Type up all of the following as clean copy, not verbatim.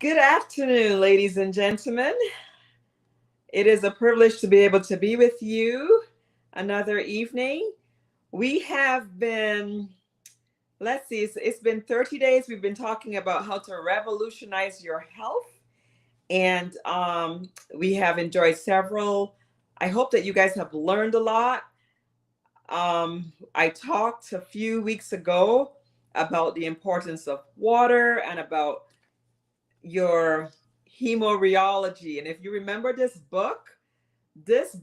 Good afternoon, ladies and gentlemen. It is a privilege to be able to be with you another evening. We have been, let's see, it's been 30 days. We've been talking about how to revolutionize your health. And we have enjoyed several. I hope that you guys have learned a lot. I talked a few weeks ago about the importance of water and about your hemorrheology. And if you remember this book is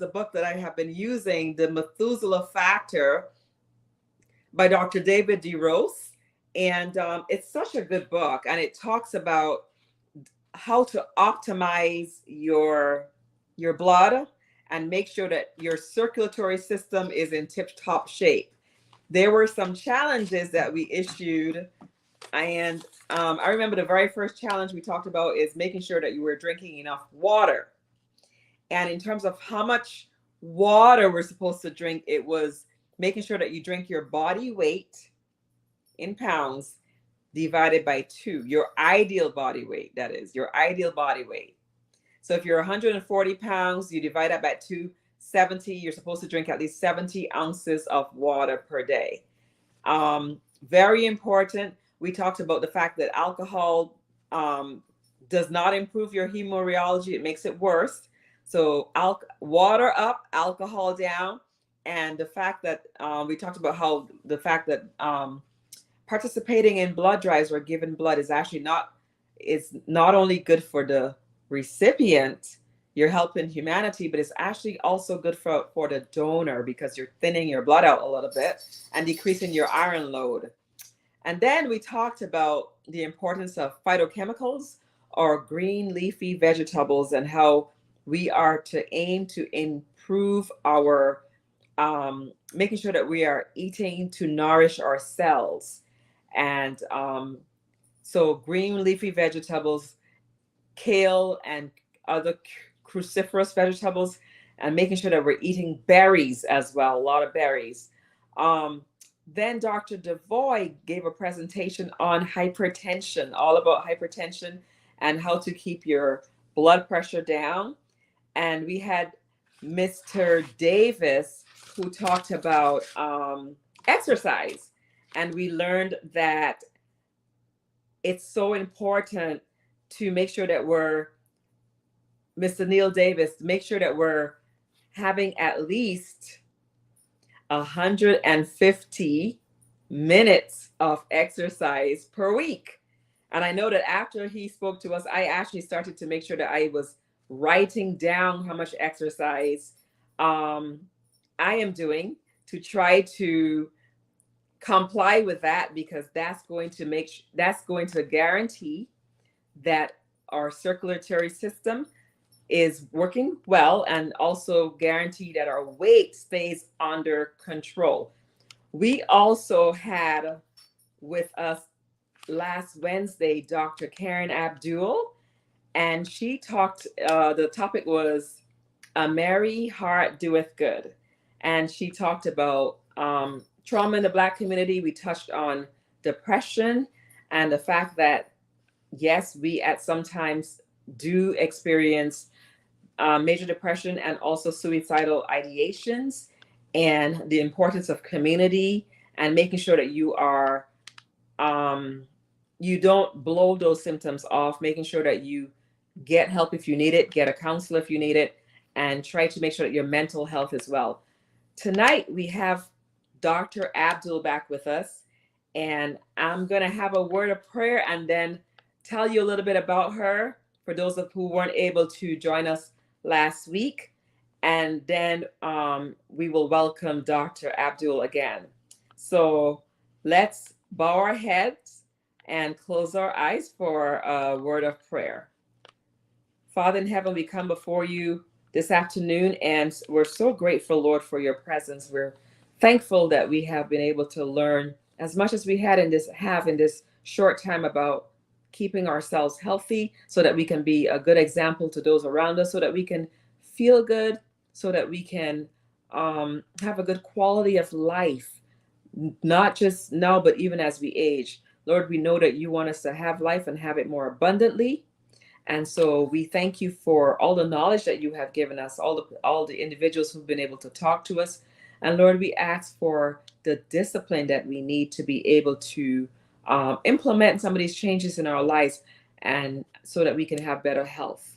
a book that I have been using, The Methuselah Factor by Dr. David D. Rose. And it's such a good book. And it talks about how to optimize your blood and make sure that your circulatory system is in tip-top shape. There were some challenges that we issued. And I remember the very first challenge we talked about is making sure that you were drinking enough water. And in terms of how much water we're supposed to drink, it was making sure that you drink your body weight in pounds divided by 2, your ideal body weight, that is, your ideal body weight. So if you're 140 pounds, you divide that by 270, you're supposed to drink at least 70 ounces of water per day. Very important. We talked about the fact that alcohol does not improve your hemorrheology. It makes it worse. So water up, alcohol down. And the fact that we talked about how the fact that participating in blood drives or giving blood is actually not only good for the recipient, you're helping humanity, but it's actually also good for the donor because you're thinning your blood out a little bit and decreasing your iron load. And then we talked about the importance of phytochemicals or green leafy vegetables and how we are to aim to improve our, making sure that we are eating to nourish our cells. And so green leafy vegetables, kale and other cruciferous vegetables, and making sure that we're eating berries as well, a lot of berries. Then Dr. Devoy gave a presentation on hypertension, all about hypertension and how to keep your blood pressure down. And we had Mr. Davis who talked about exercise. And we learned that it's so important to make sure that Mr. Neil Davis, make sure that we're having at least 150 minutes of exercise per week. And I know that after he spoke to us, I actually started to make sure that I was writing down how much exercise I am doing to try to comply with that, because that's going to guarantee that our circulatory system is working well and also guarantee that our weight stays under control. We also had with us last Wednesday Dr. Karen Abdool, and she talked, the topic was A Merry Heart Doeth Good. And she talked about trauma in the Black community. We touched on depression and the fact that, yes, we at sometimes do experience major depression and also suicidal ideations, and the importance of community and making sure that you are, you don't blow those symptoms off, making sure that you get help if you need it, get a counselor if you need it, and try to make sure that your mental health is well. Tonight, we have Dr. Abdool back with us, and I'm going to have a word of prayer and then tell you a little bit about her for those of who weren't able to join us last week. And then we will welcome Dr. Abdool again. So let's bow our heads and close our eyes for a word of prayer. Father in heaven, we come before you this afternoon, and we're so grateful, Lord, for your presence. We're thankful that we have been able to learn as much as we have in this short time about keeping ourselves healthy so that we can be a good example to those around us, so that we can feel good, so that we can have a good quality of life, not just now, but even as we age. Lord, we know that you want us to have life and have it more abundantly. And so we thank you for all the knowledge that you have given us, all the individuals who've been able to talk to us. And Lord, we ask for the discipline that we need to be able to implement some of these changes in our lives, and so that we can have better health.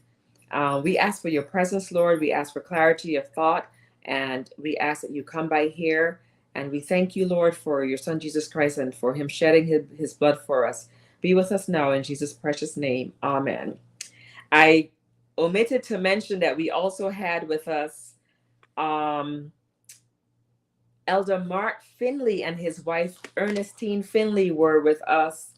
We ask for your presence, Lord. We ask for clarity of thought, and we ask that you come by here. And we thank you, Lord, for your Son, Jesus Christ, and for him shedding his blood for us. Be with us now in Jesus' precious name. Amen. I omitted to mention that we also had with us Elder Mark Finley and his wife Ernestine Finley were with us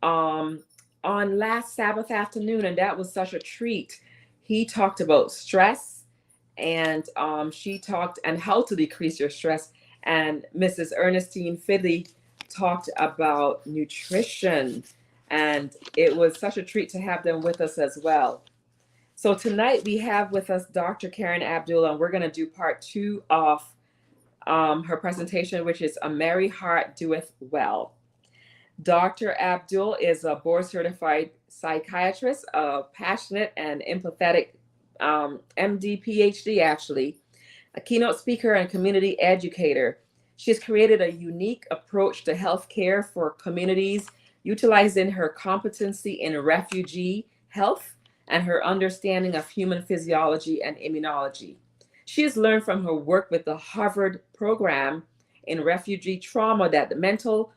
on last Sabbath afternoon, and that was such a treat. He talked about stress, and she talked and how to decrease your stress, and Mrs. Ernestine Finley talked about nutrition, and it was such a treat to have them with us as well. So tonight we have with us Dr. Karen Abdool, and we're going to do part 2 of her presentation, which is A Merry Heart Doeth Well. Dr. Abdool is a board certified psychiatrist, a passionate and empathetic MD, PhD actually, a keynote speaker and community educator. She has created a unique approach to healthcare for communities, utilizing her competency in refugee health and her understanding of human physiology and immunology. She has learned from her work with the Harvard program in refugee trauma that the mental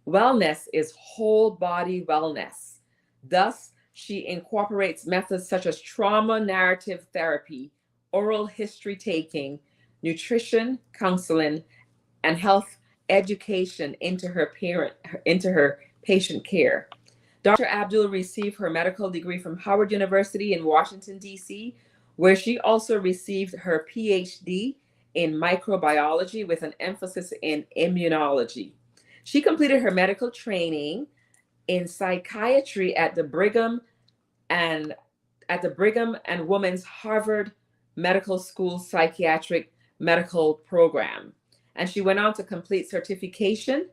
wellness is whole body wellness. Thus, she incorporates methods such as trauma narrative therapy, oral history taking, nutrition counseling, and health education into her patient care. Dr. Abdool received her medical degree from Howard University in Washington, D.C., where she also received her PhD in microbiology with an emphasis in immunology. She completed her medical training in psychiatry at the Brigham and Women's Harvard Medical School Psychiatric Medical Program. And she went on to complete certification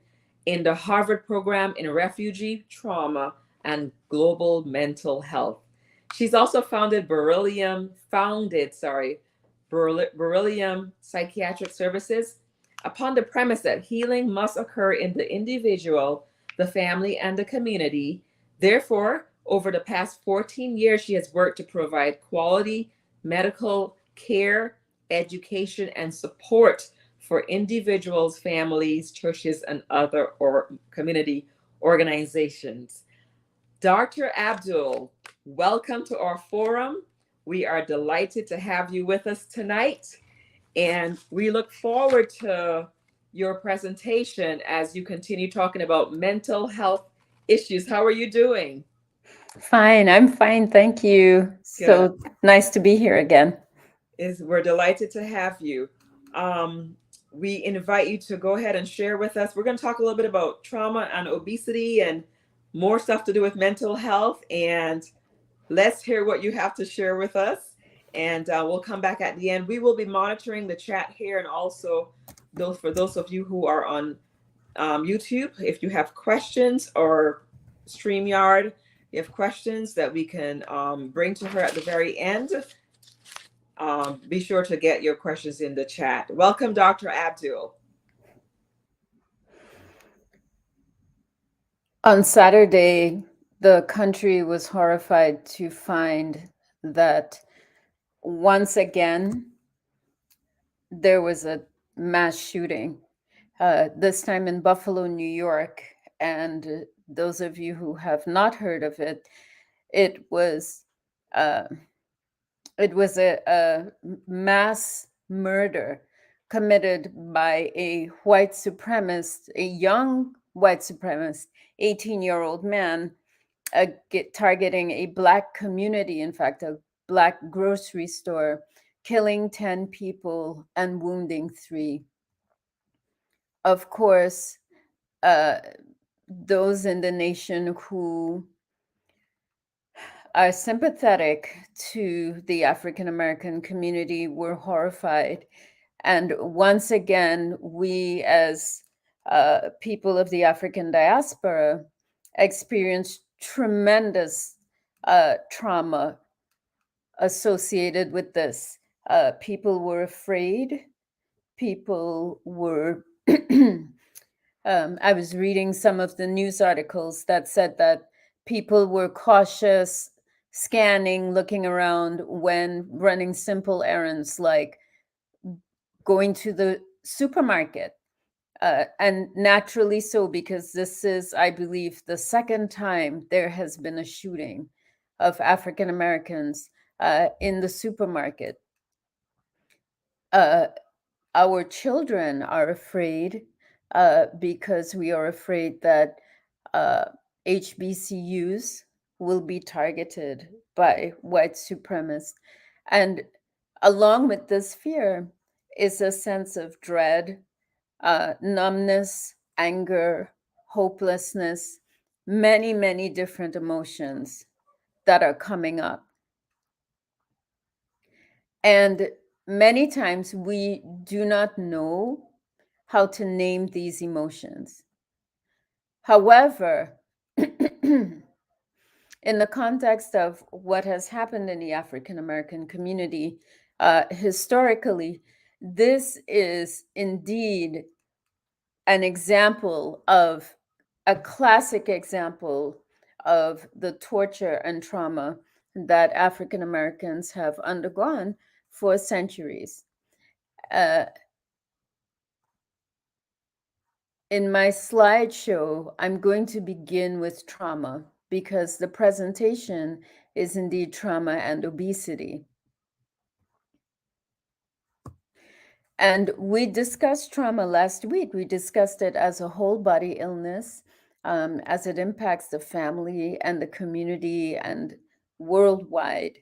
in the Harvard program in refugee trauma and global mental health. She's also Beryllium Psychiatric Services upon the premise that healing must occur in the individual, the family, and the community. Therefore, over the past 14 years, she has worked to provide quality medical care, education, and support for individuals, families, churches, and other community organizations. Dr. Abdool, welcome to our forum. We are delighted to have you with us tonight, and we look forward to your presentation as you continue talking about mental health issues. How are you doing? Fine, I'm fine, thank you. So nice to be here again. We're delighted to have you. We invite you to go ahead and share with us. We're going to talk a little bit about trauma and obesity and more stuff to do with mental health. And let's hear what you have to share with us. And we'll come back at the end. We will be monitoring the chat here, and also for those of you who are on YouTube, if you have questions, or StreamYard, you have questions that we can bring to her at the very end. Be sure to get your questions in the chat. Welcome, Dr. Abdool. On Saturday, the country was horrified to find that once again there was a mass shooting, this time in Buffalo, New York. And those of you who have not heard of it, it was uh, a mass murder committed by a white supremacist, a young white supremacist, 18-year-old man, targeting a Black community, in fact, a Black grocery store, killing 10 people and wounding 3. Of course, those in the nation who are sympathetic to the African American community were horrified. And once again, we as people of the African diaspora experienced tremendous trauma associated with this. People were afraid. People were. I was reading some of the news articles that said that people were cautious, scanning, looking around when running simple errands like going to the supermarket. And naturally so, because this is, I believe, the second time there has been a shooting of African Americans in the supermarket. Uh, our children are afraid because we are afraid that uh, HBCUs will be targeted by white supremacists. And along with this fear is a sense of dread, numbness, anger, hopelessness, many, many different emotions that are coming up. And many times we do not know how to name these emotions. However, in the context of what has happened in the African American community, historically, this is indeed an example of a classic example of the torture and trauma that African Americans have undergone for centuries. Uh, in my slideshow, I'm going to begin with trauma because the presentation is indeed trauma and obesity. And we discussed trauma last week. We discussed it as a whole body illness, as it impacts the family and the community and worldwide.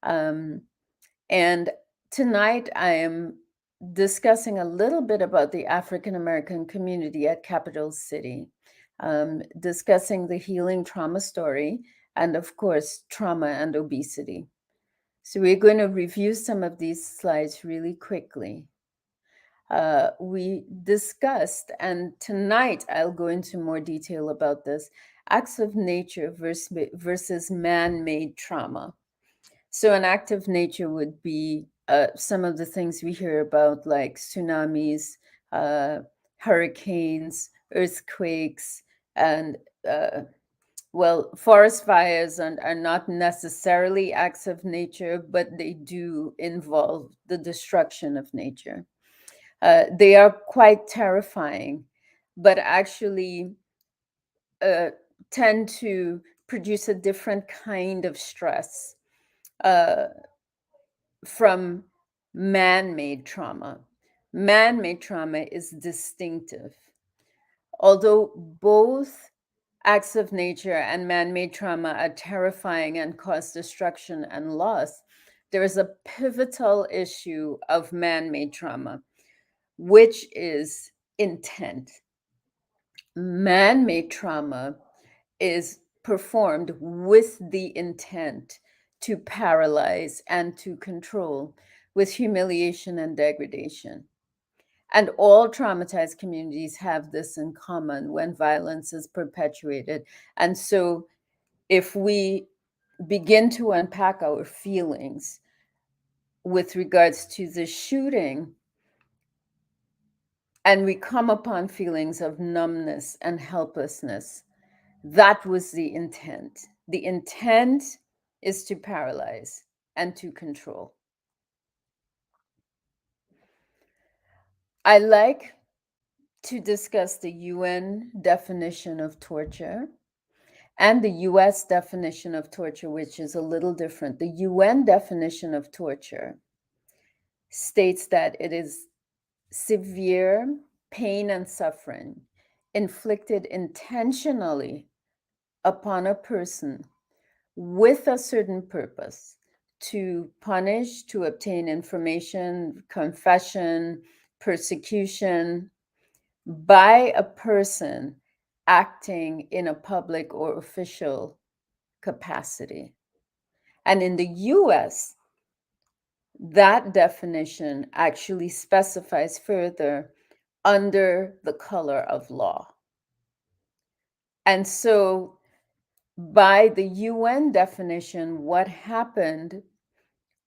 And tonight I am discussing a little bit about the African American community at Capital City, discussing the healing trauma story, and of course, trauma and obesity. So we're going to review some of these slides really quickly. We discussed, and tonight I'll go into more detail about this, acts of nature versus man-made trauma. So an act of nature would be some of the things we hear about, like tsunamis, hurricanes, earthquakes, and well, forest fires are not necessarily acts of nature, but they do involve the destruction of nature. They are quite terrifying, but actually tend to produce a different kind of stress from man-made trauma. Man-made trauma is distinctive. Although both acts of nature and man-made trauma are terrifying and cause destruction and loss, there is a pivotal issue of man-made trauma, which is intent. Man-made trauma is performed with the intent to paralyze and to control, with humiliation and degradation. And all traumatized communities have this in common when violence is perpetuated. And so, if we begin to unpack our feelings with regards to the shooting, and we come upon feelings of numbness and helplessness, that was the intent. The intent is to paralyze and to control. I like to discuss the UN definition of torture and the US definition of torture, which is a little different. The UN definition of torture states that it is severe pain and suffering inflicted intentionally upon a person with a certain purpose, to punish, to obtain information, confession, persecution, by a person acting in a public or official capacity. And in the US, that definition actually specifies further under the color of law. And so By the UN definition, what happened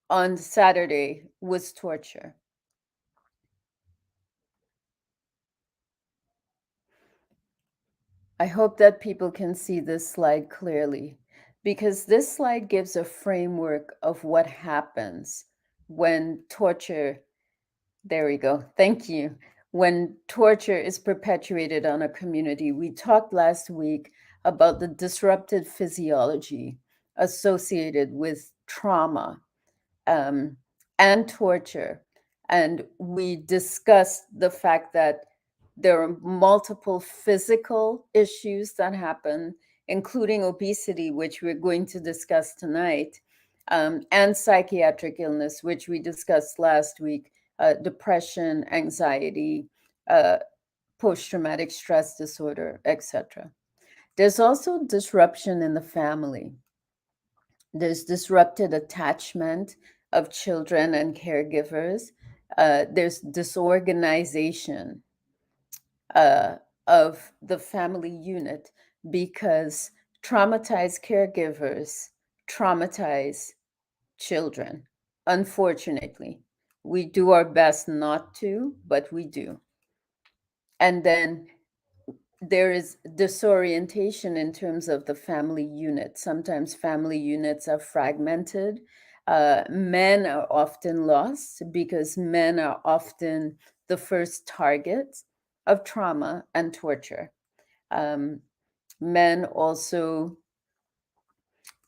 on Saturday was torture. I hope that people can see this slide clearly, because this slide gives a framework of what happens when torture, there we go, thank you, when torture is perpetuated on a community. We talked last week about the disrupted physiology associated with trauma, um, and torture. And we discussed the fact that there are multiple physical issues that happen, including obesity, which we're going to discuss tonight, and psychiatric illness, which we discussed last week, depression, anxiety, uh, post-traumatic stress disorder, etc. There's also disruption in the family. There's disrupted attachment of children and caregivers. There's disorganization uh, of the family unit, because traumatized caregivers traumatize children. Unfortunately, we do our best not to, but we do. And then there is disorientation in terms of the family unit. Sometimes family units are fragmented. Men are often lost because men are often the first target of trauma and torture. Um, Men also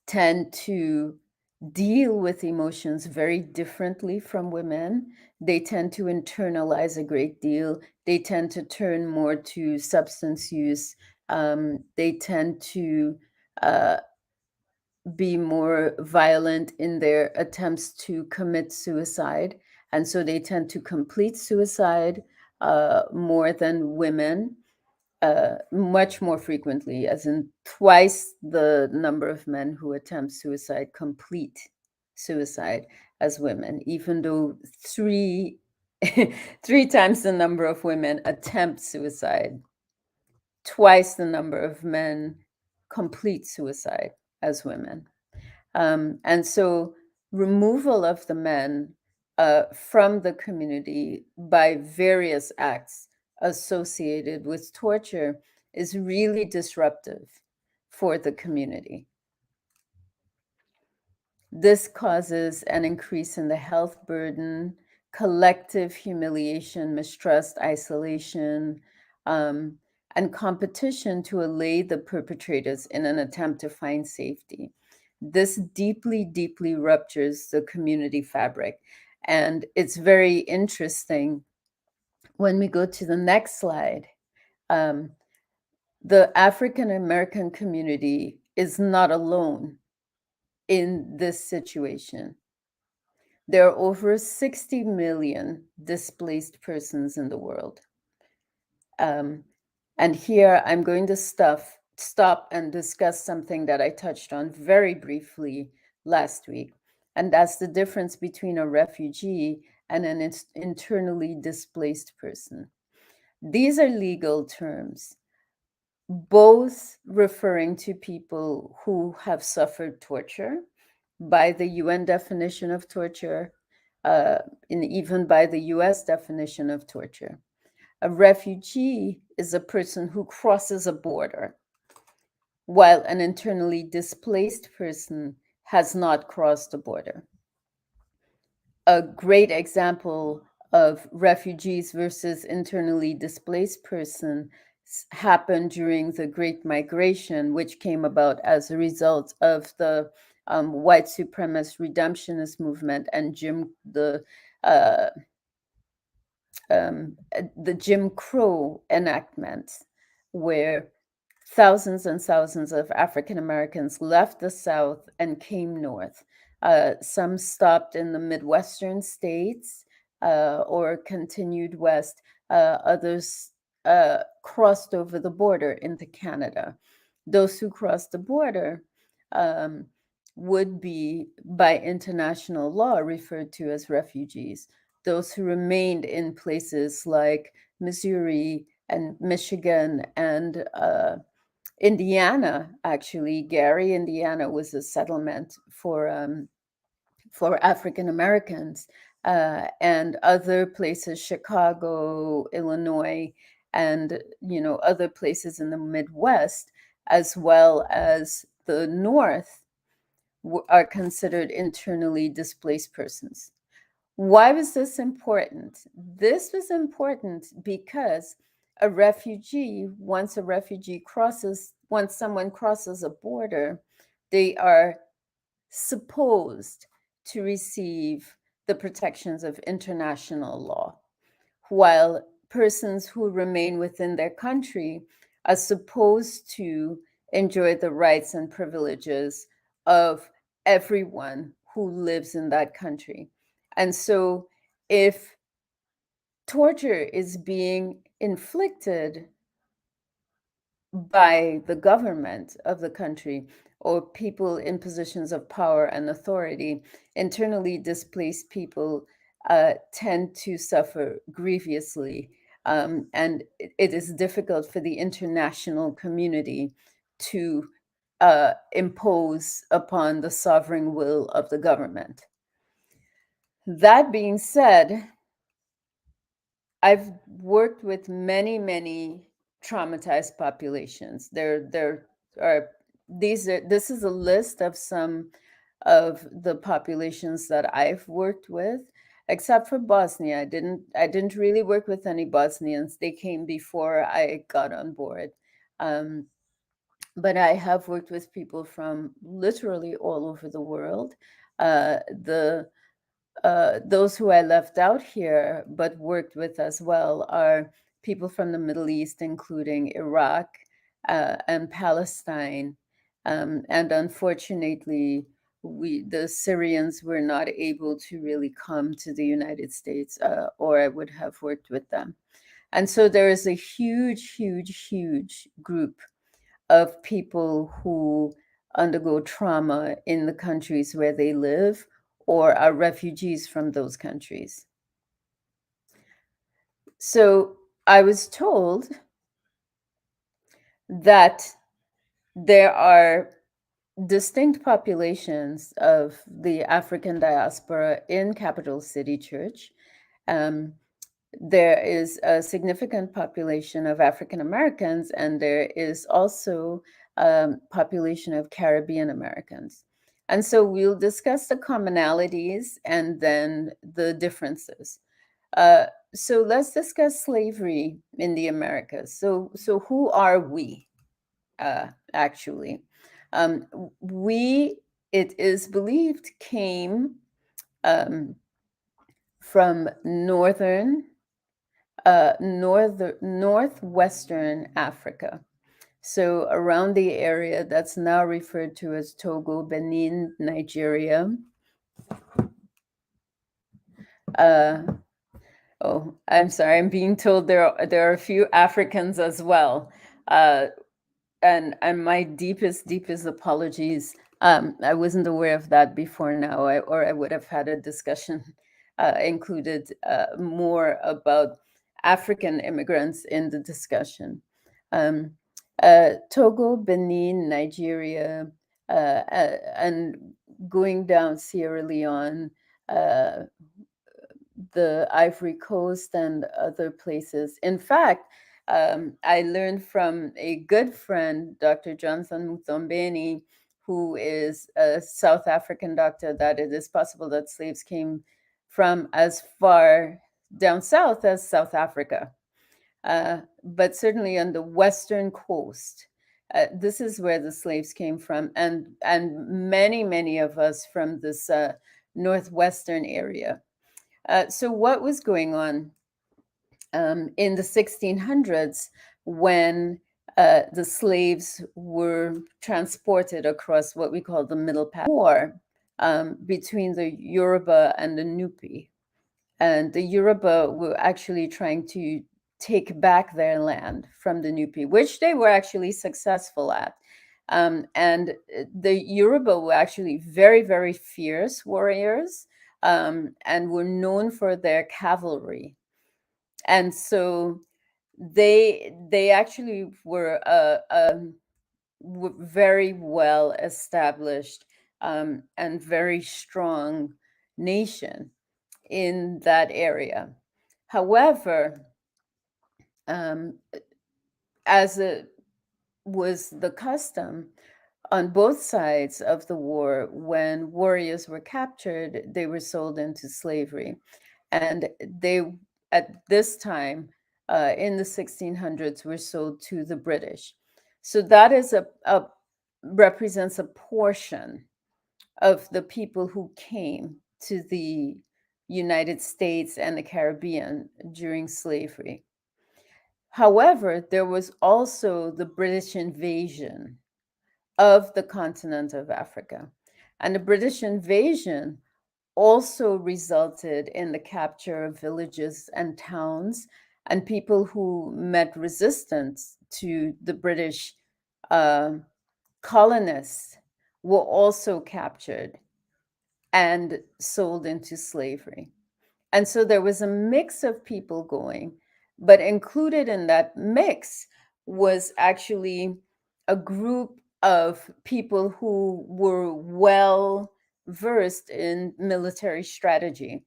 tend to deal with emotions very differently from women. They tend to internalize a great deal. They tend to turn more to substance use. They tend to uh, be more violent in their attempts to commit suicide. And so they tend to complete suicide more than women, much more frequently, as in twice the number of men who attempt suicide complete suicide as women, even though three times the number of women attempt suicide, twice the number of men complete suicide as women. And so removal of the men from the community by various acts associated with torture is really disruptive for the community. This causes an increase in the health burden, collective humiliation, mistrust, isolation, and competition to allay the perpetrators in an attempt to find safety. This deeply, deeply ruptures the community fabric. And it's very interesting when we go to the next slide. Um, the African American community is not alone in this situation. There are over 60 million displaced persons in the world. And here I'm going to stop and discuss something that I touched on very briefly last week. And that's the difference between a refugee and an internally displaced person. These are legal terms, both referring to people who have suffered torture by the UN definition of torture, and even by the US definition of torture. A refugee is a person who crosses a border, while an internally displaced person has not crossed a border. A great example of refugees versus internally displaced person happened during the Great Migration, which came about as a result of the white supremacist redemptionist movement and uh, the Jim Crow enactment, where thousands and thousands of African Americans left the South and came north. Some stopped in the Midwestern states or continued west. Others crossed over the border into Canada. Those who crossed the border um, would be, by international law, referred to as refugees. Those who remained in places like Missouri and Michigan and Indiana, actually, Gary, Indiana, was a settlement for African Americans, and other places, Chicago, Illinois, and other places in the Midwest, as well as the North, are considered internally displaced persons. Why was this important? This was important because once someone crosses a border, they are supposed to receive the protections of international law, while persons who remain within their country are supposed to enjoy the rights and privileges of everyone who lives in that country. And so, if torture is being inflicted by the government of the country or people in positions of power and authority, internally displaced people tend to suffer grievously. And it is difficult for the international community to impose upon the sovereign will of the government. That being said, I've worked with many traumatized populations. There are this is a list of some of the populations that I've worked with, except for Bosnia. I didn't really work with any Bosnians. They came before I got on board. Um, but I have worked with people from literally all over the world. The Those who I left out here but worked with as well are people from the Middle East, including Iraq and Palestine. And unfortunately, the Syrians were not able to really come to the United States, or I would have worked with them. And so there is a huge group of people who undergo trauma in the countries where they live or are refugees from those countries. So I was told that there are distinct populations of the African diaspora in Capital City Church. Um, there is a significant population of African Americans, and there is also a population of Caribbean Americans. And so we'll discuss the commonalities and then the differences. Uh, so let's discuss slavery in the Americas. So who are we, actually? We, it is believed, came from northwestern Africa. So around the area that's now referred to as Togo, Benin, Nigeria. Oh, I'm sorry. I'm being told there are a few Africans as well. And my deepest apologies. I wasn't aware of that before now, or I would have had a discussion included more about African immigrants in the discussion. Um, Togo, Benin, Nigeria, and going down Sierra Leone, the Ivory Coast, and other places. In fact, I learned from a good friend, Dr. Johnson Muthombeni, who is a South African doctor, that it is possible that slaves came from as far down south as South Africa, but certainly on the western coast. This is where the slaves came from, and many of us from this northwestern area. So what was going on in the 1600s when the slaves were transported across what we call the Middle Passage War between the Yoruba and the Nupi? And the Yoruba were actually trying to take back their land from the Nupi, which they were actually successful at. And the Yoruba were actually very fierce warriors, and were known for their cavalry. And so they actually were very well established and very strong nation in that area. However, um, as it was the custom on both sides of the war, when warriors were captured, they were sold into slavery. And they, at this time, in the 1600s, were sold to the British. So that is a represents a portion of the people who came to the United States and the Caribbean during slavery. However, there was also the British invasion of the continent of Africa. And the British invasion also resulted in the capture of villages and towns, and people who met resistance to the British uh, colonists were also captured and sold into slavery. And so there was a mix of people going, but included in that mix was actually a group of people who were well versed in military strategy.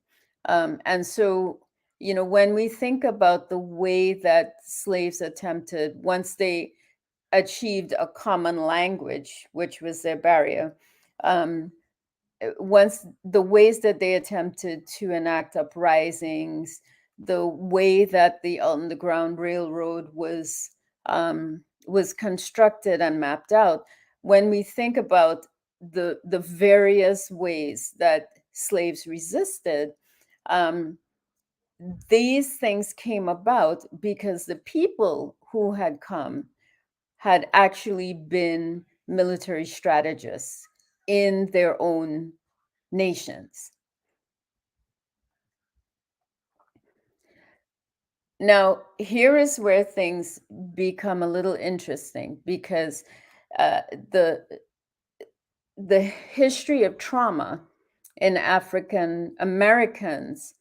And so, when we think about the way that slaves attempted, once they achieved a common language, which was their barrier, um, once the ways that they attempted to enact uprisings, the way that the Underground Railroad was constructed and mapped out, when we think about the various ways that slaves resisted, um, these things came about because the people who had come had actually been military strategists in their own nations. Now, here is where things become a little interesting because uh, the the history of trauma in African Americans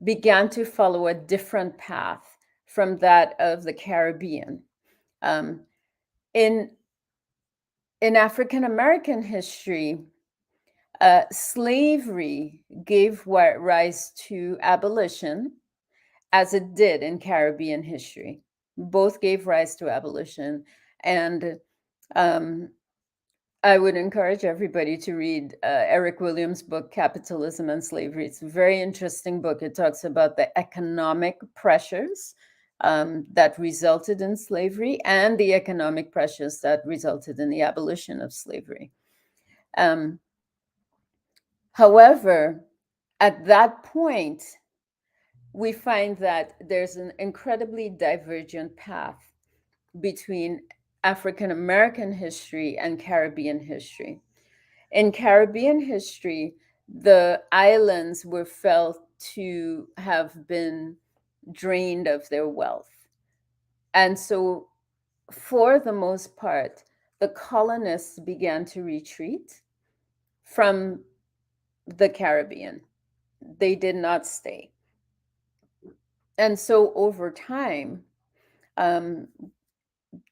began to follow a different path from that of the Caribbean. Um, in in African American history, slavery gave rise to abolition, as it did in Caribbean history. Both gave rise to abolition. And um, I would encourage everybody to read Eric Williams' book, Capitalism and Slavery. It's a very interesting book. It talks about the economic pressures that resulted in slavery and the economic pressures that resulted in the abolition of slavery. Um, However, at that point, we find that there's an incredibly divergent path between African American history and Caribbean history. In Caribbean history, the islands were felt to have been drained of their wealth. And so, for the most part, the colonists began to retreat from the Caribbean. They did not stay. And so, over time, um,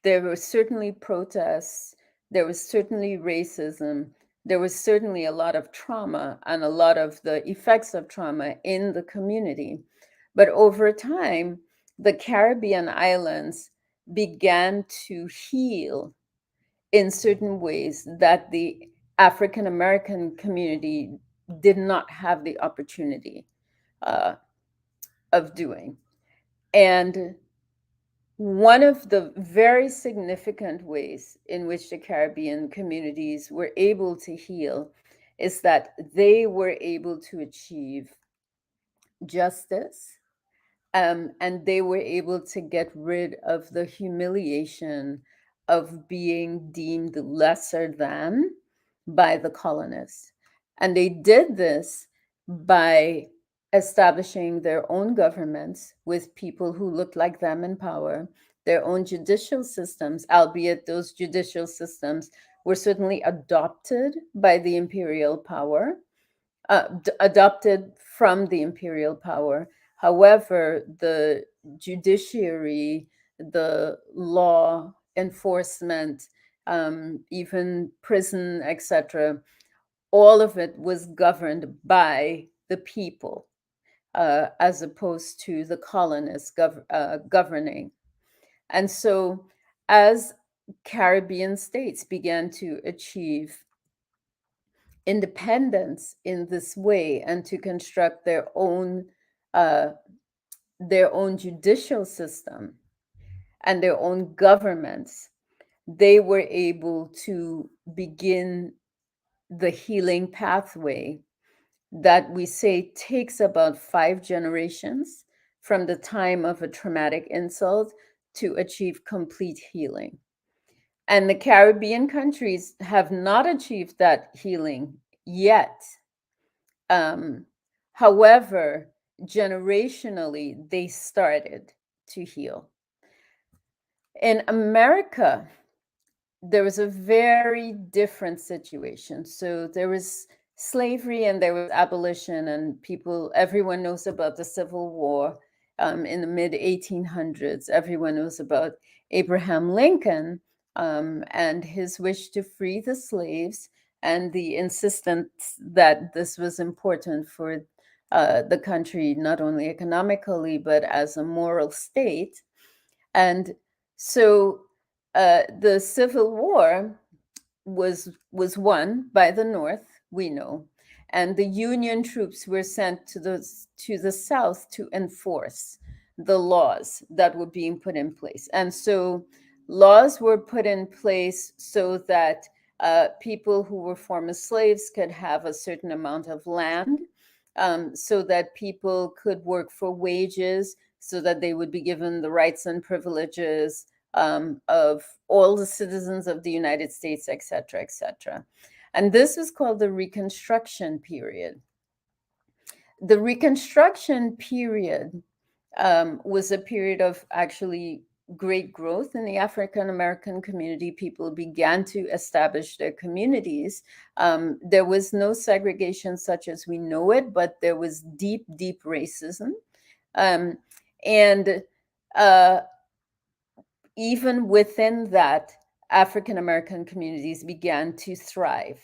there were certainly protests, there was certainly racism, there was certainly a lot of trauma and a lot of the effects of trauma in the community. But over time, the Caribbean islands began to heal in certain ways that the African American community did not have the opportunity uh, of doing. And one of the very significant ways in which the Caribbean communities were able to heal is that they were able to achieve justice, and they were able to get rid of the humiliation of being deemed lesser than by the colonists. And they did this by establishing their own governments with people who looked like them in power, their own judicial systems, albeit those judicial systems were certainly adopted by the imperial power, adopted from the imperial power. However, the judiciary, the law enforcement, even prison, etc. All of it was governed by the people, as opposed to the colonists governing. And so, as Caribbean states began to achieve independence in this way and to construct uh, their own judicial system and their own governments, they were able to begin the healing pathway that we say takes about 5 generations from the time of a traumatic insult to achieve complete healing. And the Caribbean countries have not achieved that healing yet. Um, However, generationally, they started to heal. In America, there was a very different situation. So there was slavery and there was abolition, and everyone knows about the Civil War in the mid 1800s. Everyone knows about Abraham Lincoln and his wish to free the slaves and the insistence that this was important for the country, not only economically, but as a moral state. And so the Civil War was won by the North, we know, and the Union troops were sent to the South to enforce the laws that were being put in place. And so laws were put in place so that people who were former slaves could have a certain amount of land, so that people could work for wages, so that they would be given the rights and privileges of all the citizens of the United States, et cetera, et cetera. And this was called the Reconstruction period. The Reconstruction period was a period of actually great growth in the African American community. People began to establish their communities. There was no segregation such as we know it, but there was deep, deep racism. Um, and even within that, African American communities began to thrive.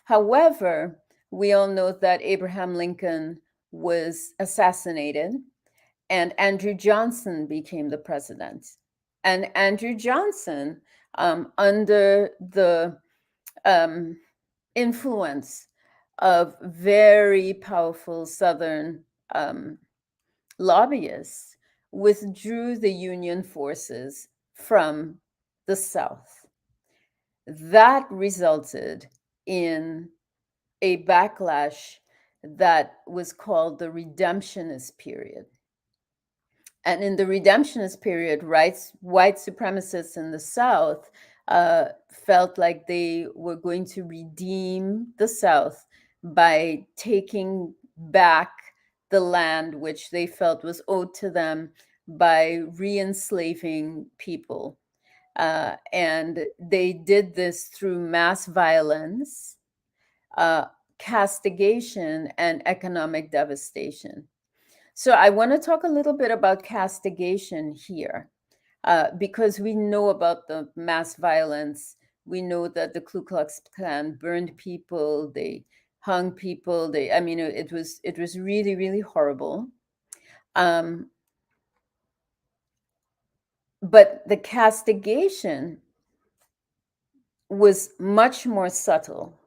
However, we all know that Abraham Lincoln was assassinated and Andrew Johnson became the president. And Andrew Johnson, under the influence of very powerful Southern lobbyists, withdrew the Union forces from the South. That resulted in a backlash that was called the Redemptionist period. And in the Redemptionist period, white supremacists in the South felt like they were going to redeem the South by taking back the land which they felt was owed to them by re-enslaving people. And they did this through mass violence, castigation, and economic devastation. So I want to talk a little bit about castigation here, because we know about the mass violence. We know that the Ku Klux Klan burned people, they hung people. It was really, really horrible. But the castigation was much more subtle.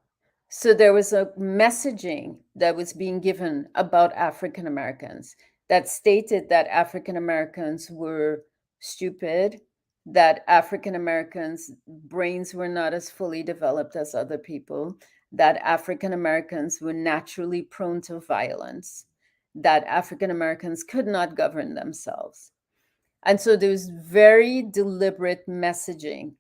So there was a messaging that was being given about African Americans that stated that African Americans were stupid, that African Americans' brains were not as fully developed as other people, that African Americans were naturally prone to violence, that African Americans could not govern themselves. And so there's very deliberate messaging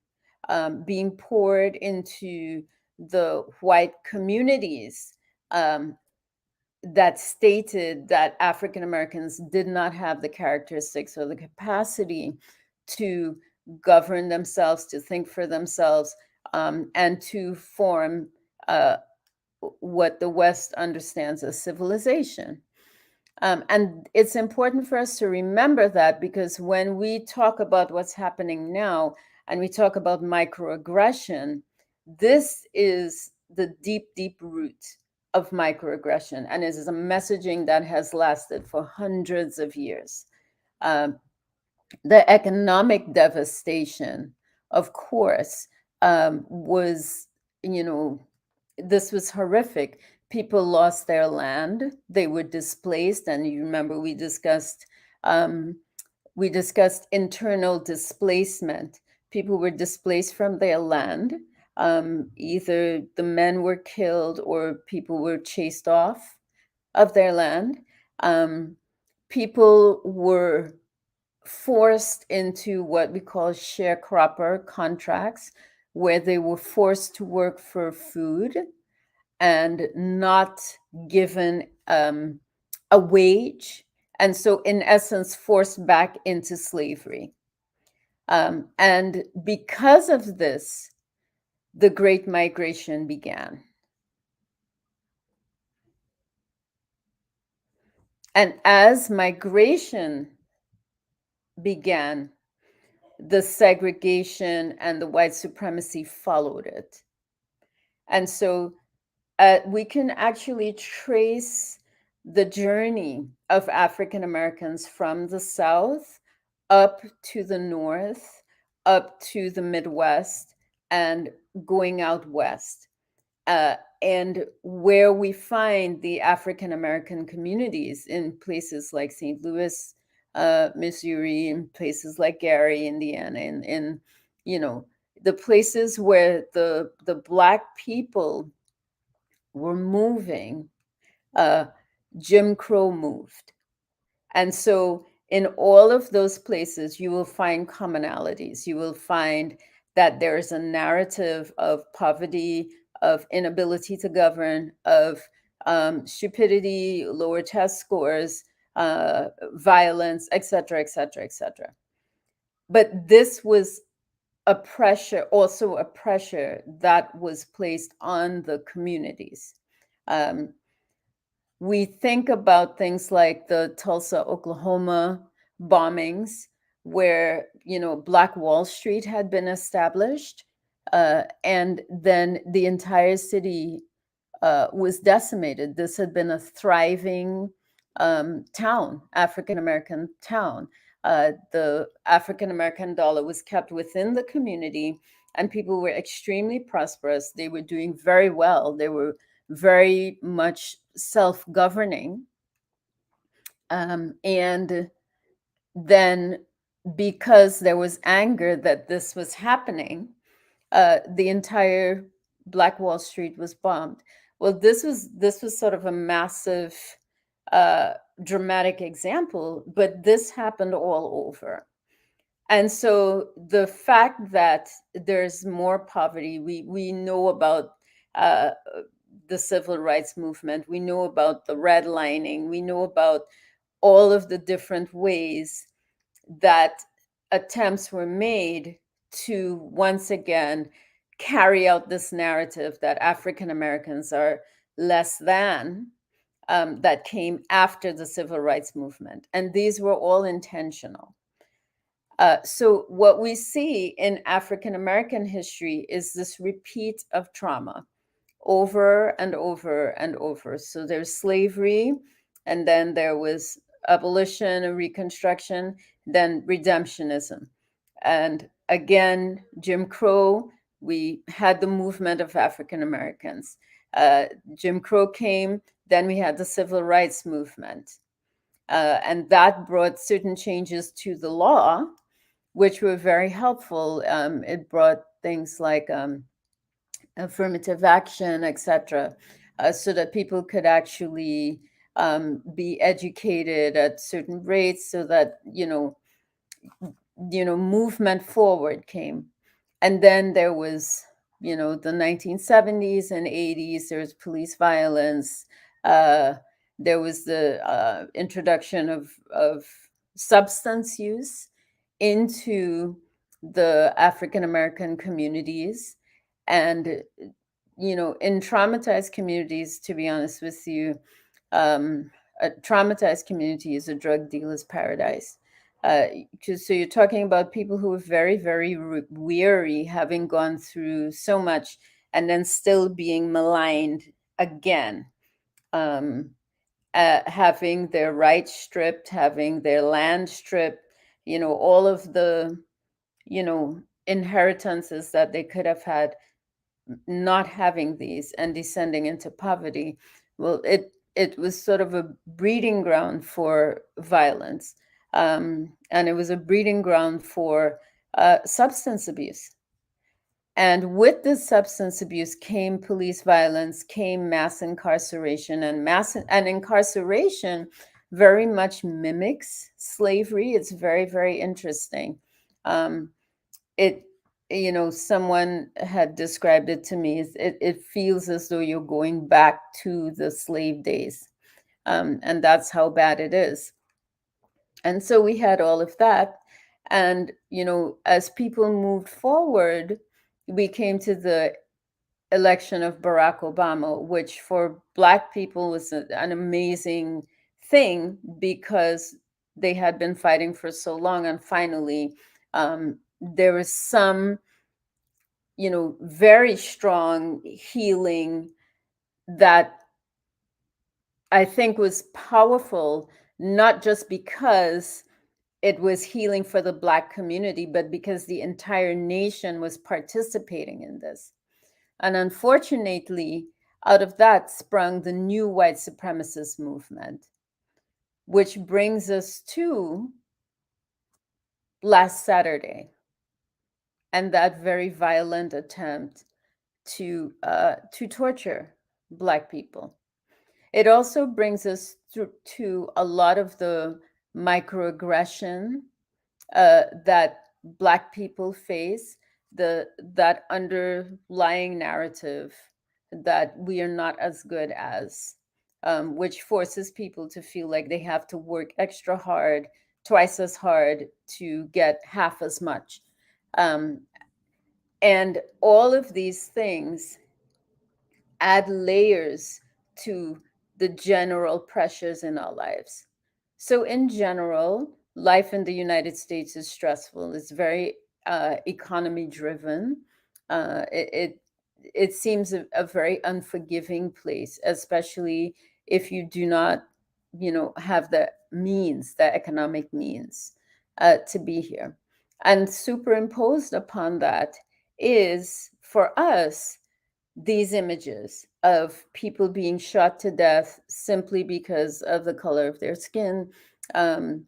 being poured into the white communities that stated that African Americans did not have the characteristics or the capacity to govern themselves, to think for themselves, and to form what the West understands as civilization. And it's important for us to remember that, because when we talk about what's happening now, and we talk about microaggression, this is the deep, deep root of microaggression, and it is a messaging that has lasted for hundreds of years. Um, the economic devastation, of course, was, you know, this was horrific. People lost their land, they were displaced, and you remember um, we discussed internal displacement. People were displaced from their land. Either the men were killed or people were chased off of their land. Um, People were forced into what we call sharecropper contracts, where they were forced to work for food and not given a wage. And so, in essence, forced back into slavery. And because of this, the Great Migration began. And as migration began, the segregation and the white supremacy followed it. And so we can actually trace the journey of African Americans from the South up to the North, up to the Midwest, and going out West. And where we find the African American communities in places like St. Louis, Missouri, in places like Gary, Indiana, in you know, the places where the Black people were moving, uh, Jim Crow moved. And so, in all of those places, you will find commonalities. You will find that there is a narrative of poverty, of inability to govern, of stupidity, lower test scores, violence, et cetera, et cetera, et cetera. But this was a pressure, also a pressure that was placed on the communities. Um, we think about things like the Tulsa, Oklahoma bombings, where, you know, Black Wall Street had been established, and then the entire city was decimated. This had been a thriving town, African American town. The African American dollar was kept within the community, and people were extremely prosperous. They were doing very well. They were very much self governing. And then, because there was anger that this was happening, the entire Black Wall Street was bombed. Well, this was sort of a massive, dramatic example, but this happened all over. And so the fact that there's more poverty, we know about uh, the civil rights movement, we know about the redlining, we know about all of the different ways that attempts were made to once again carry out this narrative that African Americans are less than, that came after the civil rights movement. And these were all intentional. So, what we see in African American history is this repeat of trauma over and over and over. So, there's slavery, and then there was abolition and Reconstruction, then redemptionism. And again, Jim Crow, we had the movement of African Americans. Jim Crow came, then we had the civil rights movement. And that brought certain changes to the law, which were very helpful. It brought things like affirmative action, etc., so that people could actually be educated at certain rates, so that movement forward came. And then there was, the 1970s and 80s. There was police violence. There was the introduction of substance use into the African American communities. And, in traumatized communities, to be honest with you, a traumatized community is a drug dealer's paradise. uh, so you're talking about people who are very, very weary, having gone through so much, and then still being maligned again, um, having their rights stripped, having their land stripped, all of the, inheritances that they could have had, not having these and descending into poverty. Well, it was sort of a breeding ground for violence, and it was a breeding ground for substance abuse. And with this substance abuse came police violence, came mass incarceration, and incarceration very much mimics slavery. It's very, very interesting. Um, it Someone had described it to me, it feels as though you're going back to the slave days, and that's how bad it is. And so we had all of that, and as people moved forward, we came to the election of Barack Obama, which for Black people was an amazing thing, because they had been fighting for so long, and finally there was some very strong healing that I think was powerful, not just because it was healing for the Black community, but because the entire nation was participating in this. And unfortunately, out of that sprung the new white supremacist movement, which brings us to last Saturday and that very violent attempt to torture Black people. It also brings us to a lot of the microaggression that Black people face, that underlying narrative that we are not as good as, which forces people to feel like they have to work extra hard, twice as hard to get half as much. Um, and all of these things add layers to the general pressures in our lives. So, in general, life in the United States is stressful. It's very economy driven. It seems a very unforgiving place, especially if you do not, have the means, the economic means, to be here. And superimposed upon that is, for us, these images of people being shot to death simply because of the color of their skin, um,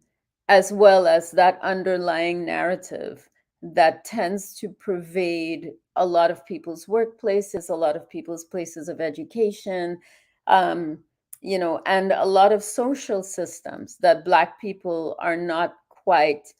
as well as that underlying narrative that tends to pervade a lot of people's workplaces, a lot of people's places of education, um, and a lot of social systems, that Black people are not quite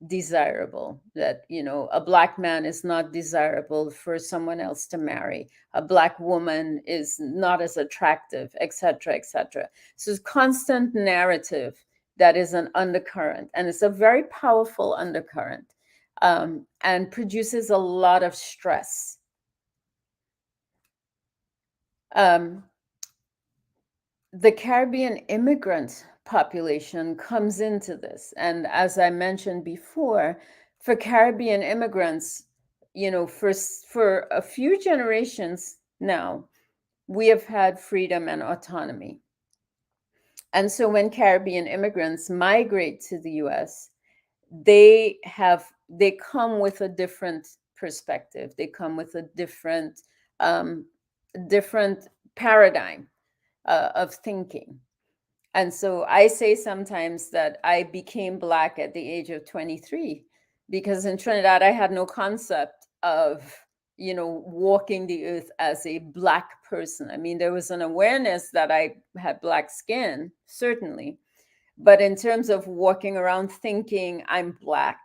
desirable, that a Black man is not desirable for someone else to marry, a Black woman is not as attractive, etc., etc. So it's constant narrative that is an undercurrent, and it's a very powerful undercurrent, and produces a lot of stress. Um, the Caribbean immigrant population comes into this. And as I mentioned before, for Caribbean immigrants, for a few generations now, we have had freedom and autonomy. And so when Caribbean immigrants migrate to the US, they come with a different perspective. They come with a um, different paradigm of thinking. And so I say sometimes that I became Black at the age of 23, because in Trinidad, I had no concept of, walking the earth as a Black person. I mean, there was an awareness that I had Black skin, certainly. But in terms of walking around thinking I'm Black,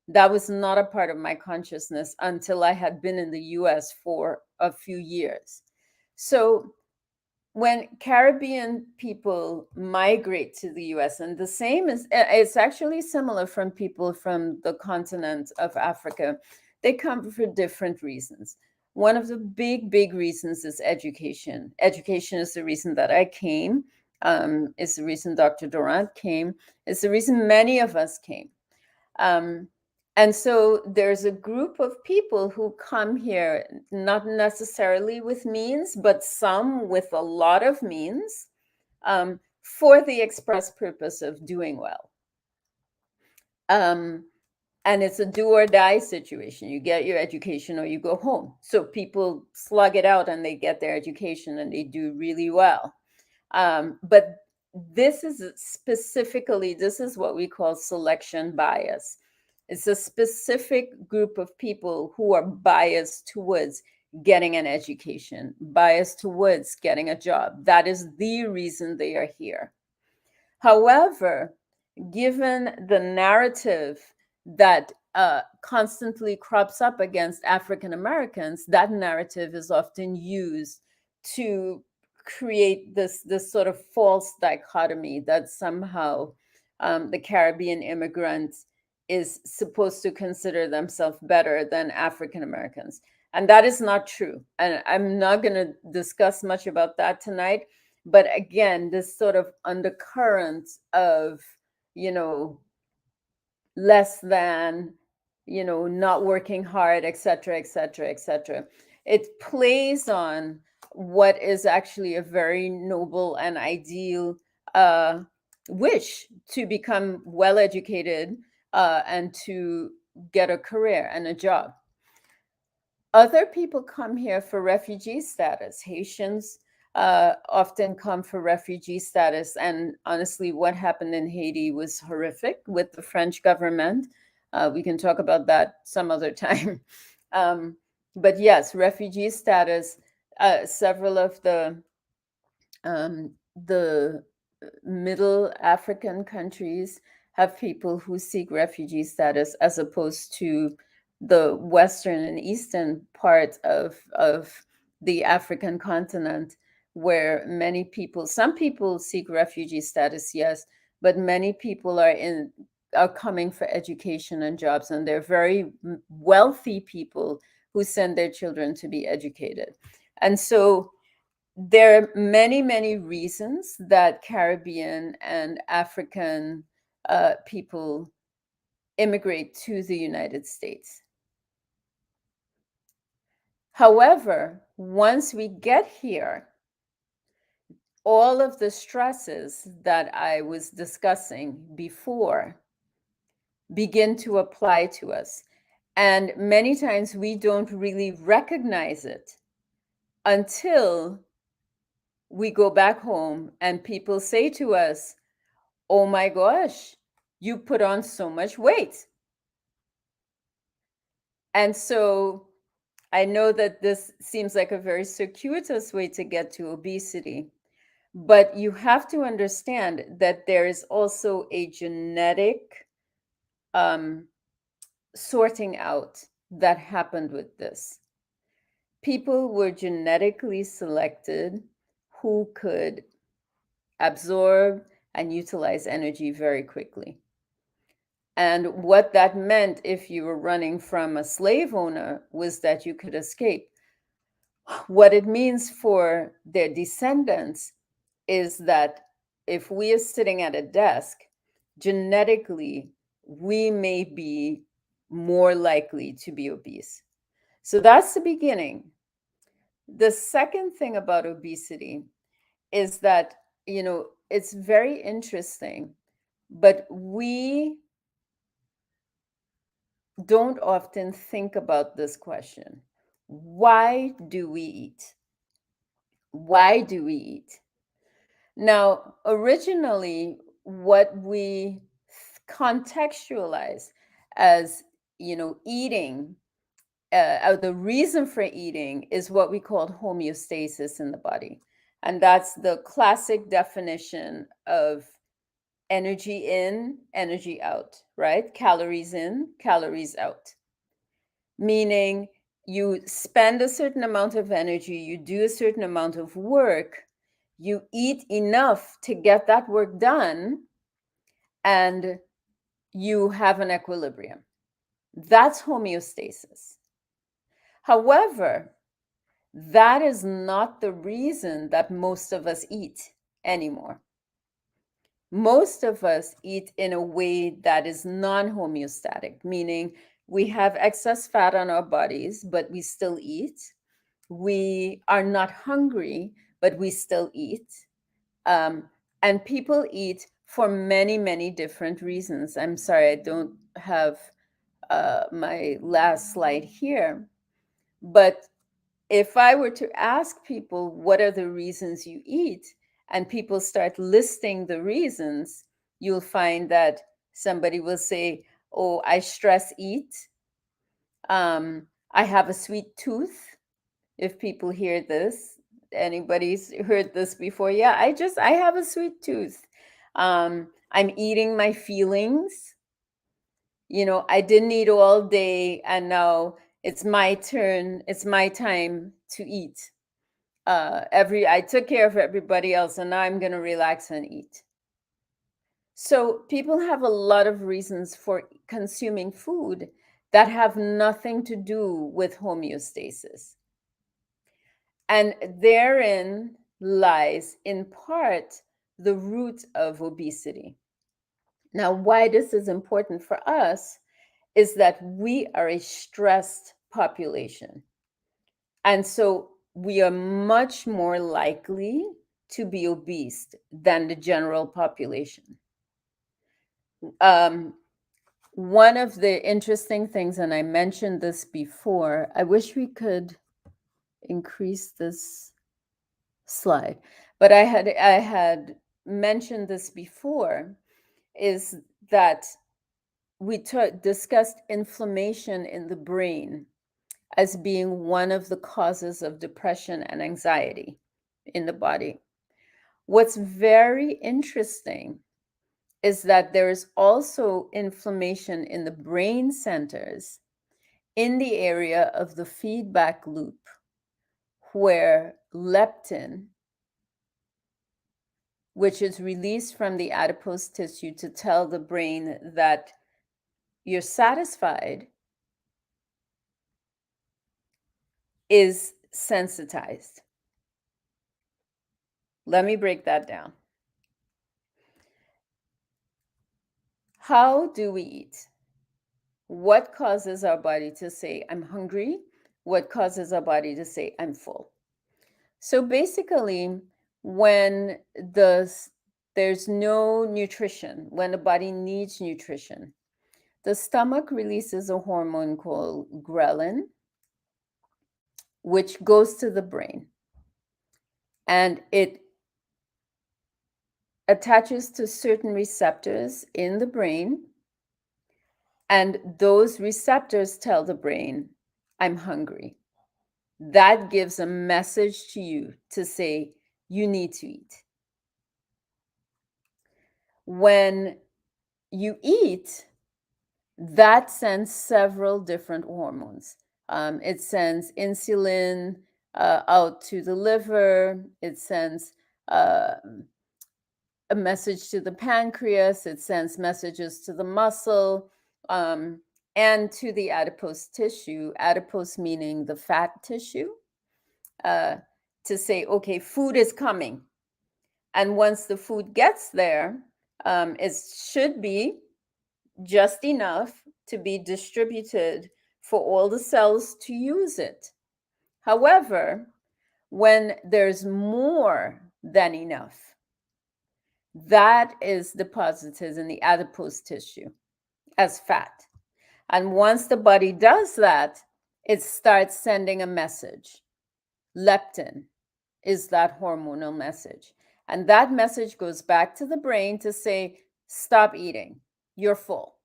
that was not a part of my consciousness until I had been in the US for a few years. So when Caribbean people migrate to the US, and the same is, it's actually similar from people from the continent of Africa, they come for different reasons. One of the big, big reasons is education. Education is the reason that I came, is the reason Dr. Durant came, is the reason many of us came. Um, and so there's a group of people who come here, not necessarily with means, but some with a lot of means, for the express purpose of doing well. Um, and it's a do or die situation. You get your education or you go home. So people slug it out and they get their education and they do really well. But this is specifically, this is what we call selection bias. It's a specific group of people who are biased towards getting an education, biased towards getting a job. That is the reason they are here. However, given the narrative that constantly crops up against African Americans, that narrative is often used to create this sort of false dichotomy that somehow the Caribbean immigrant is supposed to consider themselves better than African Americans. And that is not true. And I'm not going to discuss much about that tonight. But again, this sort of undercurrent of, you know, less than, you know, not working hard, et cetera, et cetera, et cetera. It plays on what is actually a very noble and ideal wish to become well educated and to get a career and a job. Other people come here for refugee status. Haitians often come for refugee status. And honestly, what happened in Haiti was horrific with the French government. We can talk about that some other time. But yes, refugee status, several of the middle African countries have people who seek refugee status as opposed to the western and eastern part of the African continent, where many people, some people seek refugee status, yes, but many people are coming for education and jobs, and they're very wealthy people who send their children to be educated. And so there are many, many reasons that Caribbean and African people immigrate to the United States. However, once we get here, all of the stresses that I was discussing before begin to apply to us. And many times we don't really recognize it until we go back home and people say to us, "Oh my gosh, you put on so much weight." And so I know that this seems like a very circuitous way to get to obesity, but you have to understand that there is also a genetic um, sorting out that happened with this. People were genetically selected who could absorb and utilize energy very quickly. And what that meant if you were running from a slave owner was that you could escape. What it means for their descendants is that if we are sitting at a desk, genetically, we may be more likely to be obese. So that's the beginning. The second thing about obesity is that, you know, it's very interesting, but we don't often think about this question. Why do we eat? Why do we eat? Now, originally, what we contextualize as, you know, eating, the reason for eating is what we call homeostasis in the body. And that's the classic definition of energy in, energy out, right? Calories in, calories out. Meaning you spend a certain amount of energy, you do a certain amount of work, you eat enough to get that work done, and you have an equilibrium. That's homeostasis. However, that is not the reason that most of us eat anymore. Most of us eat in a way that is non-homeostatic, meaning we have excess fat on our bodies, but we still eat. We are not hungry, but we still eat. Um, and people eat for many, many different reasons. I'm sorry, I don't have my last slide here. But if I were to ask people, what are the reasons you eat? And people start listing the reasons, you'll find that somebody will say, oh, I stress eat. I have a sweet tooth. If people hear this, anybody's heard this before? Yeah, I have a sweet tooth. I'm eating my feelings. I didn't eat all day and now it's my turn. It's my time to eat. I took care of everybody else and now I'm going to relax and eat. So people have a lot of reasons for consuming food that have nothing to do with homeostasis. And therein lies, in part, the root of obesity. Now, why this is important for us is that we are a stressed population. And so we are much more likely to be obese than the general population. Um, One of the interesting things, and I mentioned this before, I wish we could increase this slide, but I had mentioned this before, is that we discussed inflammation in the brain as being one of the causes of depression and anxiety in the body. What's very interesting is that there is also inflammation in the brain centers in the area of the feedback loop where leptin, which is released from the adipose tissue to tell the brain that you're satisfied, is sensitized. Let me break that down. How do we eat? What causes our body to say, I'm hungry? What causes our body to say, I'm full? So basically, when there's no nutrition, when the body needs nutrition, the stomach releases a hormone called ghrelin, which goes to the brain. And it attaches to certain receptors in the brain. And those receptors tell the brain, I'm hungry. That gives a message to you to say, you need to eat. When you eat, that sends several different hormones. It sends insulin out to the liver. It sends a message to the pancreas. It sends messages to the muscle and to the adipose tissue. Adipose meaning the fat tissue, to say, okay, food is coming. And once the food gets there, it should be just enough to be distributed for all the cells to use it. However, when there's more than enough, that is deposited in the adipose tissue as fat. And once the body does that, it starts sending a message. Leptin is that hormonal message. And that message goes back to the brain to say, stop eating, you're full.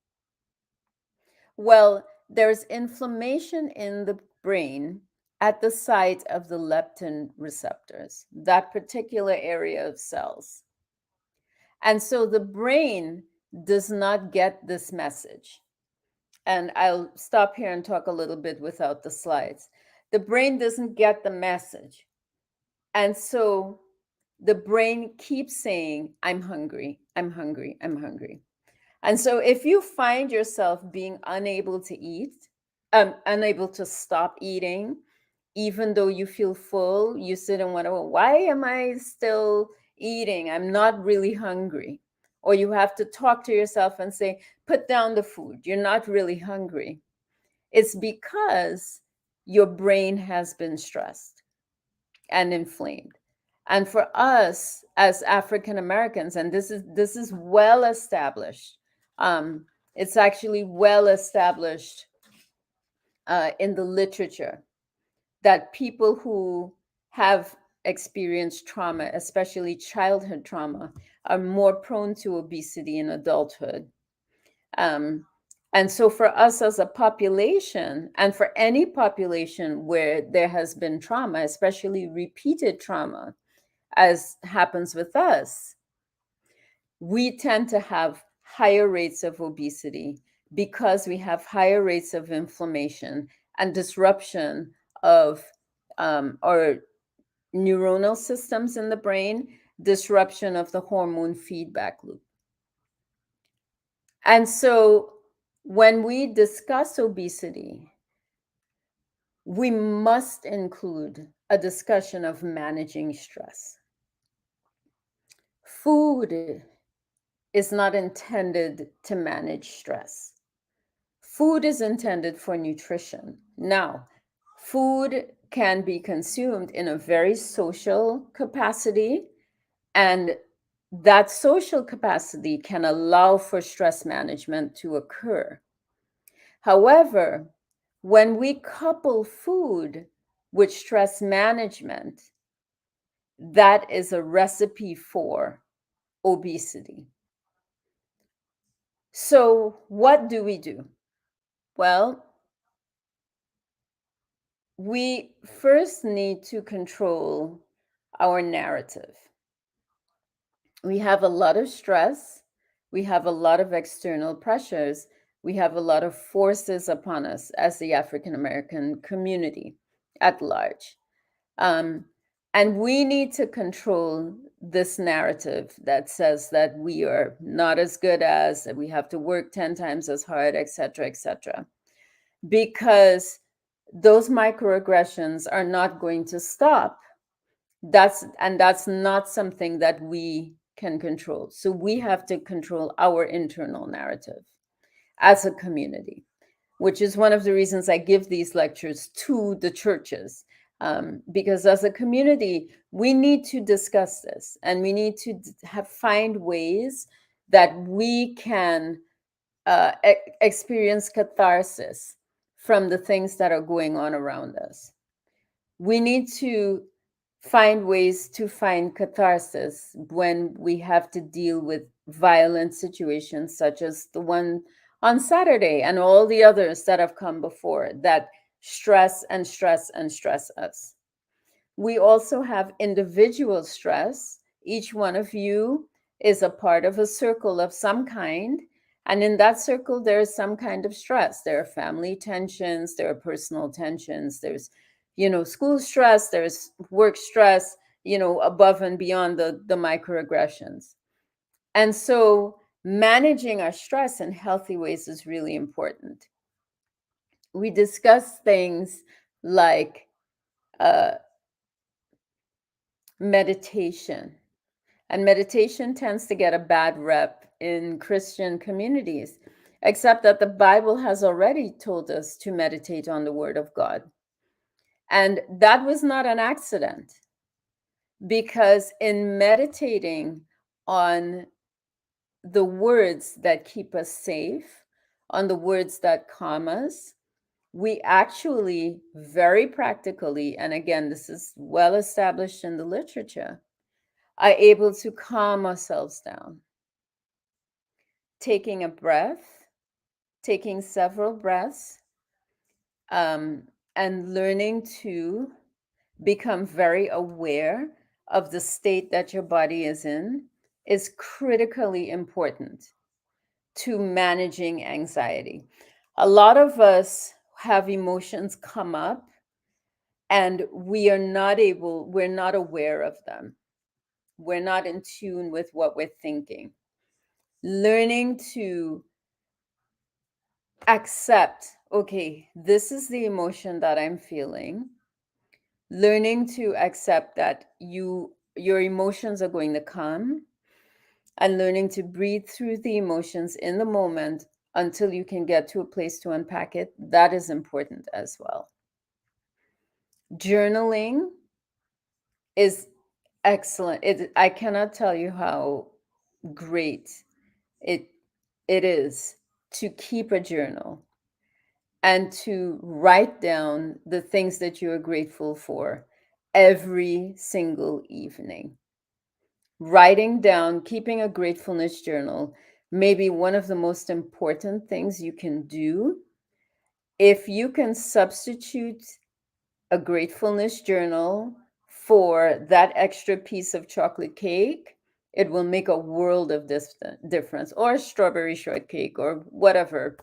Well, there's inflammation in the brain at the site of the leptin receptors, that particular area of cells. And so the brain does not get this message. And I'll stop here and talk a little bit without the slides. The brain doesn't get the message. And so the brain keeps saying, I'm hungry, I'm hungry, I'm hungry. And so if you find yourself being unable to eat, unable to stop eating, even though you feel full, you sit and wonder, well, why am I still eating? I'm not really hungry. or you have to talk to yourself and say, put down the food, you're not really hungry. It's because your brain has been stressed and inflamed. And for us as African Americans, and this is well established, it's actually well established in the literature, that people who have experienced trauma, especially childhood trauma, are more prone to obesity in adulthood. Um, and so, for us as a population, and for any population where there has been trauma, especially repeated trauma, as happens with us, we tend to have higher rates of obesity because we have higher rates of inflammation and disruption of our neuronal systems in the brain, disruption of the hormone feedback loop. And so when we discuss obesity, we must include a discussion of managing stress. Food is not intended to manage stress. Food is intended for nutrition. Now, food can be consumed in a very social capacity, and that social capacity can allow for stress management to occur. However, when we couple food with stress management, that is a recipe for obesity. So, what do we do? Well, we first need to control our narrative. We have a lot of stress, we have a lot of external pressures, we have a lot of forces upon us as the African American community at large. Um, and we need to control this narrative that says that we are not as good as, that we have to work 10 times as hard, et cetera, because those microaggressions are not going to stop. That's not something that we can control. So we have to control our internal narrative as a community, which is one of the reasons I give these lectures to the churches. Because as a community, we need to discuss this, and we need to find ways that we can experience catharsis from the things that are going on around us. We need to find ways to find catharsis when we have to deal with violent situations such as the one on Saturday and all the others that have come before that stress and stress and stress us. We also have individual stress. Each one of you is a part of a circle of some kind. And in that circle, there is some kind of stress. There are family tensions, there are personal tensions, there's, school stress, there's work stress, above and beyond the microaggressions. And so managing our stress in healthy ways is really important. We discuss things like uh, meditation. And meditation tends to get a bad rep in Christian communities, except that the Bible has already told us to meditate on the Word of God. And that was not an accident, because in meditating on the words that keep us safe, on the words that calm us, we actually very practically, and again, this is well established in the literature, are able to calm ourselves down. Taking a breath, taking several breaths, and learning to become very aware of the state that your body is in is critically important to managing anxiety. A lot of us have emotions come up and we're not aware of them. We're not in tune with what we're thinking. Learning to accept, okay, this is the emotion that I'm feeling. Learning to accept that your emotions are going to come, and learning to breathe through the emotions in the moment until you can get to a place to unpack it, that is important as well. Journaling is excellent. I cannot tell you how great it it is to keep a journal and to write down the things that you are grateful for every single evening. Writing down, keeping a gratefulness journal may be one of the most important things you can do. If you can substitute a gratefulness journal for that extra piece of chocolate cake, it will make a world of difference, or strawberry shortcake, or whatever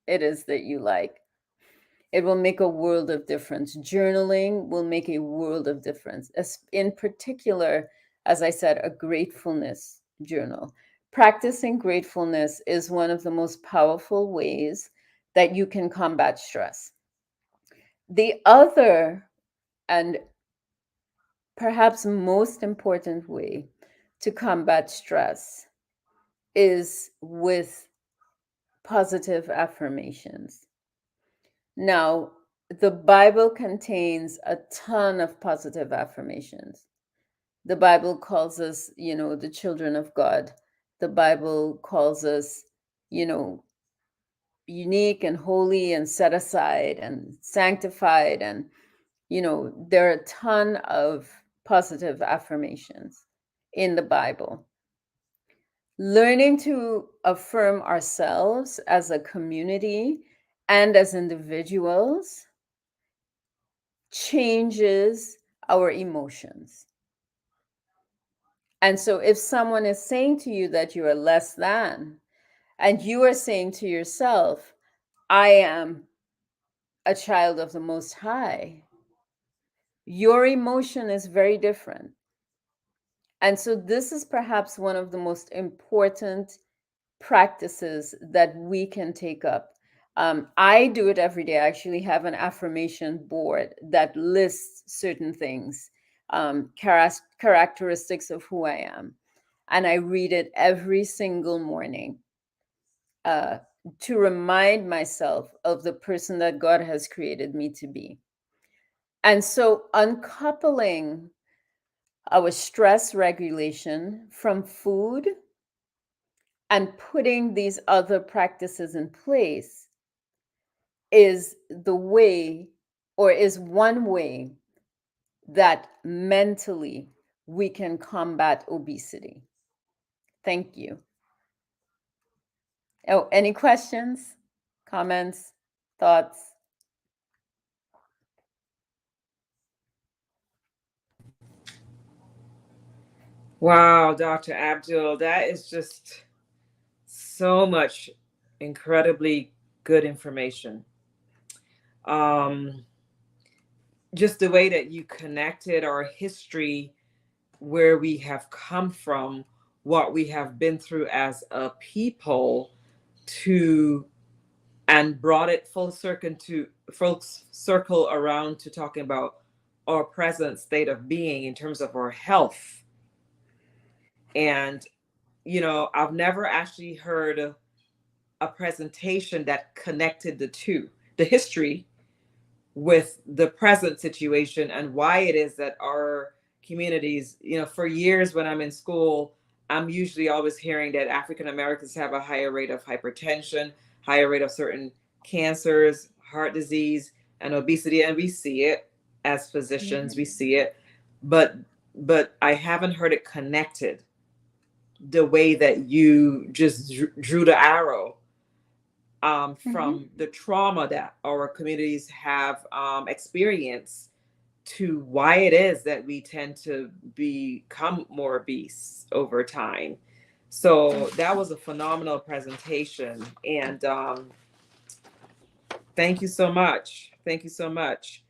it is that you like. It will make a world of difference. Journaling will make a world of difference. In particular, as I said, a gratefulness journal. Practicing gratefulness is one of the most powerful ways that you can combat stress. The other, and perhaps most important way to combat stress is with positive affirmations. Now, the Bible contains a ton of positive affirmations. The Bible calls us, the children of God. The Bible calls us, you know, unique and holy and set aside and sanctified. And, there are a ton of positive affirmations in the Bible. Learning to affirm ourselves as a community and as individuals changes our emotions. And so if someone is saying to you that you are less than, and you are saying to yourself, I am a child of the Most High, your emotion is very different. And so this is perhaps one of the most important practices that we can take up. I do it every day. I actually have an affirmation board that lists certain things, characteristics of who I am. And I read it every single morning uh, to remind myself of the person that God has created me to be. And so uncoupling our stress regulation from food and putting these other practices in place is the way, or is one way, that mentally we can combat obesity. Thank you. Oh, any questions, comments, thoughts? Wow, Dr. Abdul, that is just so much incredibly good information. Um, just the way that you connected our history, where we have come from, what we have been through as a people, to and brought it full circle around to talking about our present state of being in terms of our health. And I've never actually heard a presentation that connected the two, the history with the present situation, and why it is that our communities, for years when I'm in school, I'm usually always hearing that African Americans have a higher rate of hypertension, higher rate of certain cancers, heart disease, and obesity. And we see it as physicians, we see it, but I haven't heard it connected the way that you just drew the arrow, from the trauma that our communities have experienced, to why it is that we tend to become more obese over time. So that was a phenomenal presentation. And thank you so much. Thank you so much.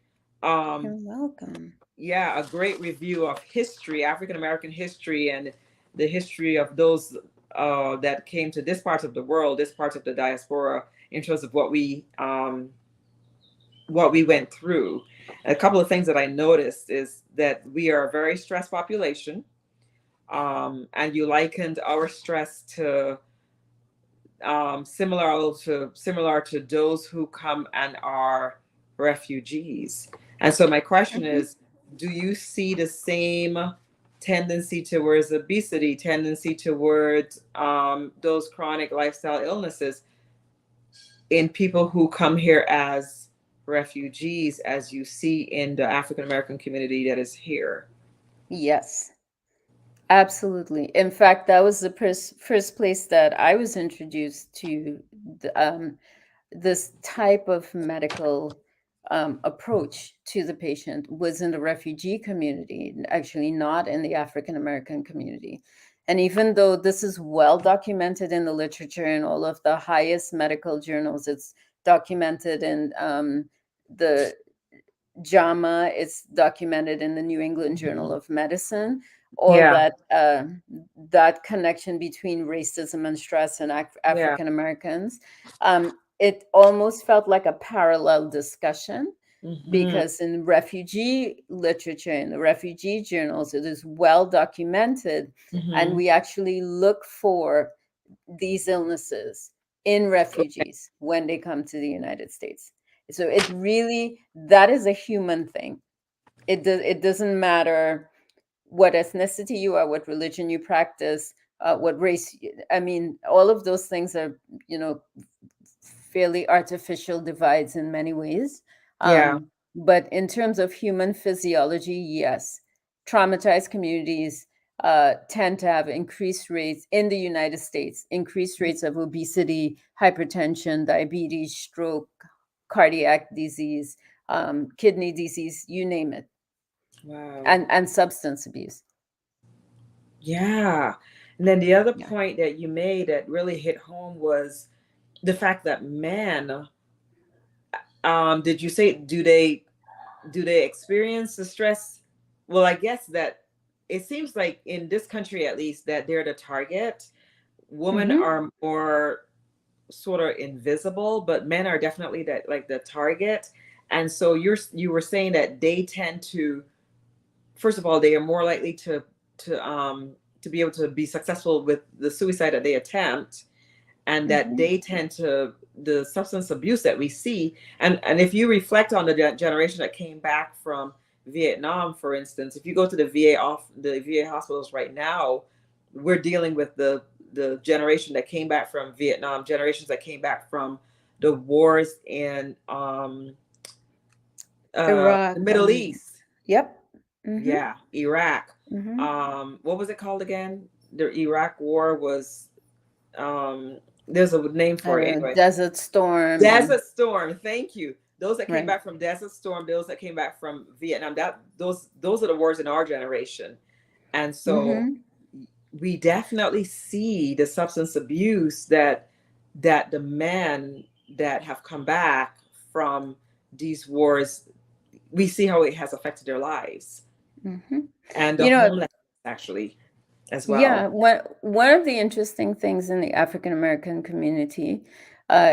You're welcome. Yeah, a great review of history, African American history, and the history of those that came to this part of the world, this part of the diaspora, in terms of what we went through. And a couple of things that I noticed is that we are a very stressed population. And you likened our stress to similar to those who come and are refugees. And so my question Mhm. is, do you see the same tendency towards obesity, tendency towards those chronic lifestyle illnesses in people who come here as refugees as you see in the African American community that is here? Yes, absolutely. In fact, that was the first place that I was introduced to this type of medical approach to the patient was in the refugee community, actually not in the African American community. And even though this is well documented in the literature in all of the highest medical journals, it's documented in the JAMA, it's documented in the New England Journal of Medicine, all Yeah, that that connection between racism and stress in yeah. African Americans. It almost felt like a parallel discussion Hmm. because in refugee literature, in the refugee journals, it is well documented, and Hmm. we actually look for these illnesses in refugees when they come to the United States. So it really, that is a human thing. It doesn't matter what ethnicity you are, what religion you practice, what race. I mean, all of those things are, you know, fairly artificial divides in many ways. Yeah. But in terms of human physiology, yes, traumatized communities tend to have increased rates in the United States, increased rates of obesity, hypertension, diabetes, stroke, cardiac disease, kidney disease, you name it, Wow. and substance abuse. Yeah. And then the other Yeah. point that you made that really hit home was the fact that men, did you say, do they experience the stress? Well, I guess that it seems like in this country at least that they're the target. Women Hmm. are more sort of invisible, but men are definitely that, like, the target. And so you were saying that they tend to, first of all, they are more likely to be able to be successful with the suicide that they attempt, and that Hmm. they tend to, the substance abuse that we see, and if you reflect on the generation that came back from Vietnam, for instance, if you go to the VA hospitals right now, we're dealing with the generation that came back from Vietnam, generations that came back from the wars in the Iraq Middle and East. yep. Hmm. Yeah, Iraq. Hmm. What was it called again? The Iraq War was, there's a name I for it don't know, anyway. Desert Storm and Desert Storm. Thank you. Those that came right. back from Desert Storm, those that came back from Vietnam, that those are the wars in our generation. And so Hmm. we definitely see the substance abuse that the men that have come back from these wars, we see how it has affected their lives, Hmm. and the You know, homeless actually as well. yeah, one of the interesting things in the African American community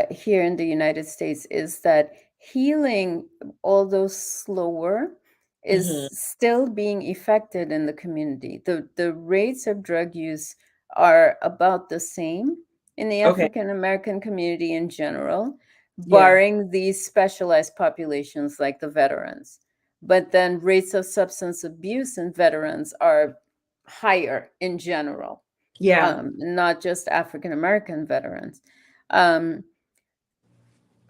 here in the United States is that healing, although slower, is Hmm. still being effected in the community. The rates of drug use are about the same in the Okay. African American community in general, Yeah. barring these specialized populations like the veterans. But then rates of substance abuse in veterans are higher in general, Yeah. not just African American veterans. Um,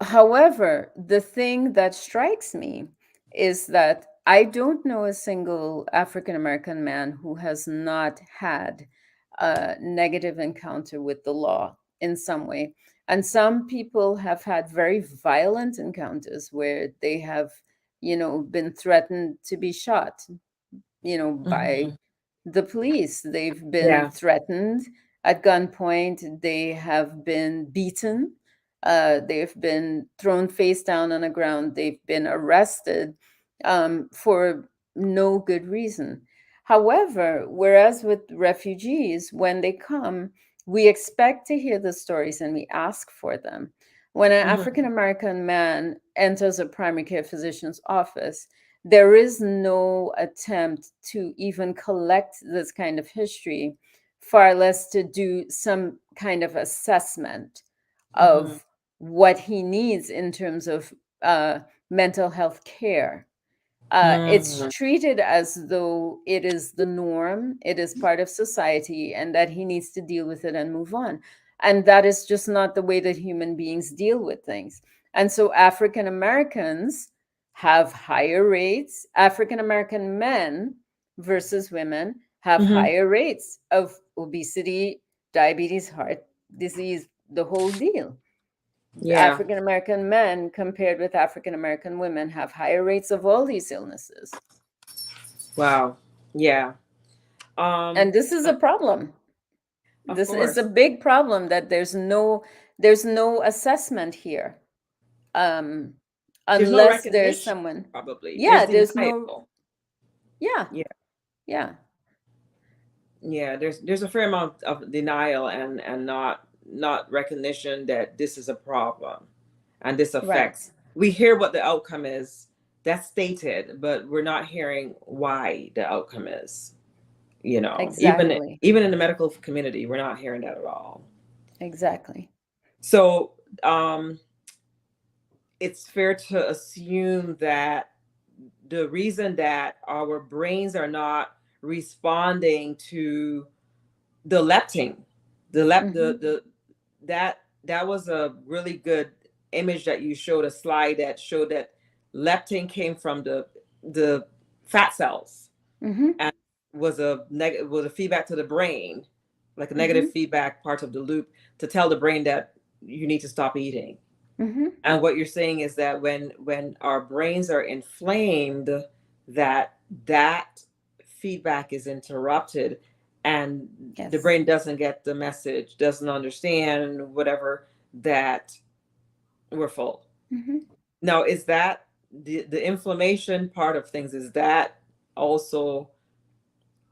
However, the thing that strikes me is that I don't know a single African American man who has not had a negative encounter with the law in some way. And some people have had very violent encounters where they have, you know, been threatened to be shot, you know, by Hmm. the police. They've been Yeah. threatened at gunpoint. They have been beaten. They've been thrown face down on the ground. They've been arrested for no good reason. However, whereas with refugees, when they come, we expect to hear the stories and we ask for them. When an Hmm. African American man enters a primary care physician's office, there is no attempt to even collect this kind of history, far less to do some kind of assessment Mm-hmm. of what he needs in terms of mental health care. It's Mm-hmm. treated as though it is the norm, it is part of society, and that he needs to deal with it and move on. And that is just not the way that human beings deal with things. And so African Americans have higher rates, African American men versus women have Mm-hmm. higher rates of obesity, diabetes, heart disease, the whole deal. Yeah. African American men compared with African American women have higher rates of all these illnesses. Wow. Yeah. And Um, this is a problem. of This is a course. big problem that there's no assessment here. Um There's no unless there's recognition, someone. probably. There's Yeah, there's no. denial. Yeah, Yeah. yeah, Yeah. There's a fair amount of denial and not recognition that this is a problem and this right. affects. We hear what the outcome is. That's stated, but we're not hearing why the outcome is. Even Exactly. even in the medical community, we're not hearing that at all. Exactly. So it's fair to assume that the reason that our brains are not responding to the leptin, the lep Mhm. the that was a really good image that you showed, a slide that showed that leptin came from the fat cells Mhm. and was a feedback to the brain, like a negative Mhm. feedback part of the loop to tell the brain that you need to stop eating. Mhm. And what you're saying is that when our brains are inflamed, that that feedback is interrupted and the Yes. brain doesn't get the message, doesn't understand whatever, that we're full. Mhm. Now, is that the inflammation part of things, is that also,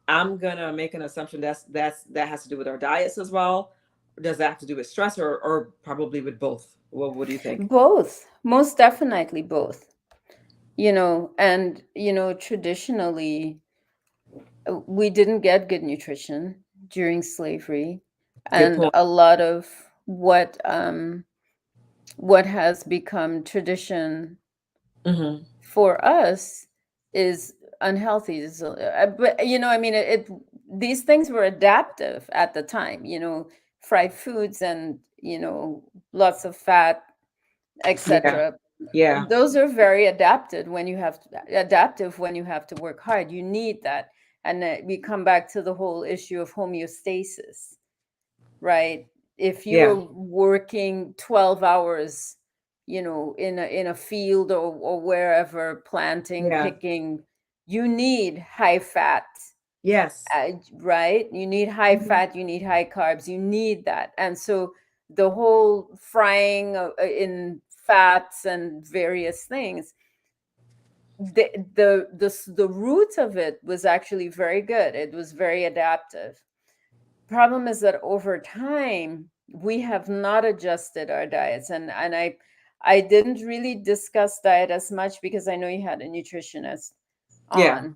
I'm gonna make an assumption that has to do with our diets as well? Does that have to do with stress, or probably with both? Well, what do you think? Both. Most definitely both. And traditionally we didn't get good nutrition during slavery, Good and point. a lot of what has become tradition Hmm. for us is unhealthy. But I mean, these things were adaptive at the time. Fried foods and lots of fat, Yeah. etc. Yeah. Those are very adaptive when you have to work hard. You need that. And we come back to the whole issue of homeostasis, right? If you Yeah. are working 12 hours, in a field, or wherever, planting, Yeah. picking, you need high fat, Yes. right? You need high Mhm. fat, you need high carbs, you need that. And so the whole frying in fats and various things, the root of it was actually very good. It was very adaptive. Problem is that over time we have not adjusted our diets, and I didn't really discuss diet as much because I know you had a nutritionist Yeah.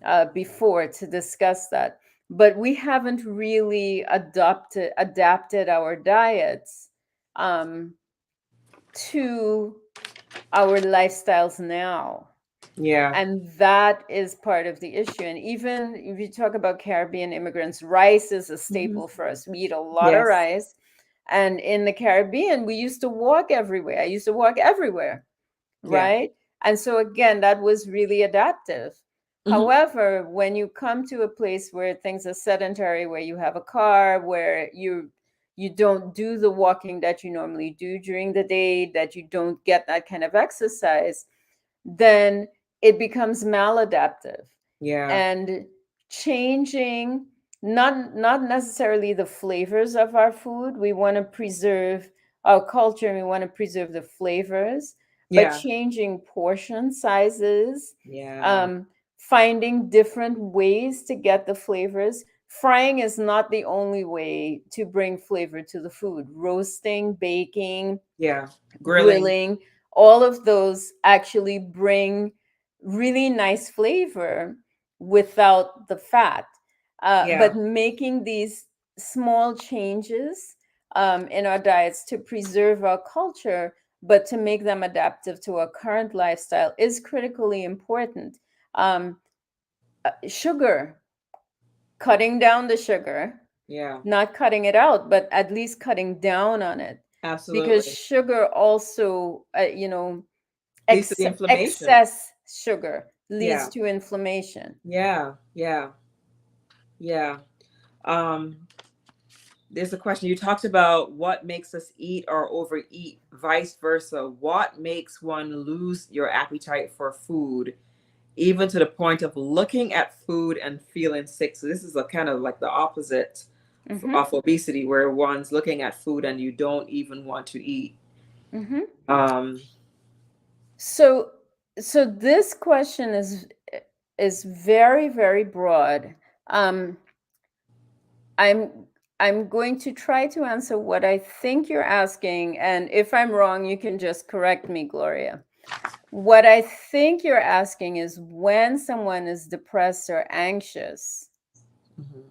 on before to discuss that, but we haven't really adapted our diets um, to our lifestyles now. Yeah. And that is part of the issue. And even if you talk about Caribbean immigrants, rice is a Hmm. staple for us. We eat a lot of Yes. rice. And in the Caribbean, we used to walk everywhere. I used to walk everywhere, Yeah. right? And so again, that was really adaptive. Hmm. However, when you come to a place where things are sedentary, where you have a car, where you don't do the walking that you normally do during the day, that you don't get that kind of exercise, then it becomes maladaptive. Yeah. And changing, not necessarily the flavors of our food. We want to preserve our culture and we want to preserve the flavors, but Yeah. changing portion sizes, Yeah. um, finding different ways to get the flavors. Frying is not the only way to bring flavor to the food. Roasting, baking, Yeah. Grilling. grilling, all of those actually bring really nice flavor without the fat. Yeah. But making these small changes in our diets to preserve our culture, but to make them adaptive to our current lifestyle is critically important. Um, Sugar, cutting down the sugar, Yeah. not cutting it out, but at least cutting down on it. Because Absolutely. sugar also, Leads to the inflammation. excess sugar leads Yeah. to inflammation. Yeah. Yeah. Yeah. Um, there's a question. You talked about what makes us eat or overeat, vice versa. What makes one lose your appetite for food, even to the point of looking at food and feeling sick? So this is a kind of like the opposite Hmm. of obesity, where one's looking at food and you don't even want to eat. Hmm. Um, So, so this question is very, very broad. Um, I'm I'm going to try to answer what I think you're asking, and if I'm wrong, you can just correct me, Gloria. What I think you're asking is when someone is depressed or anxious, mhm.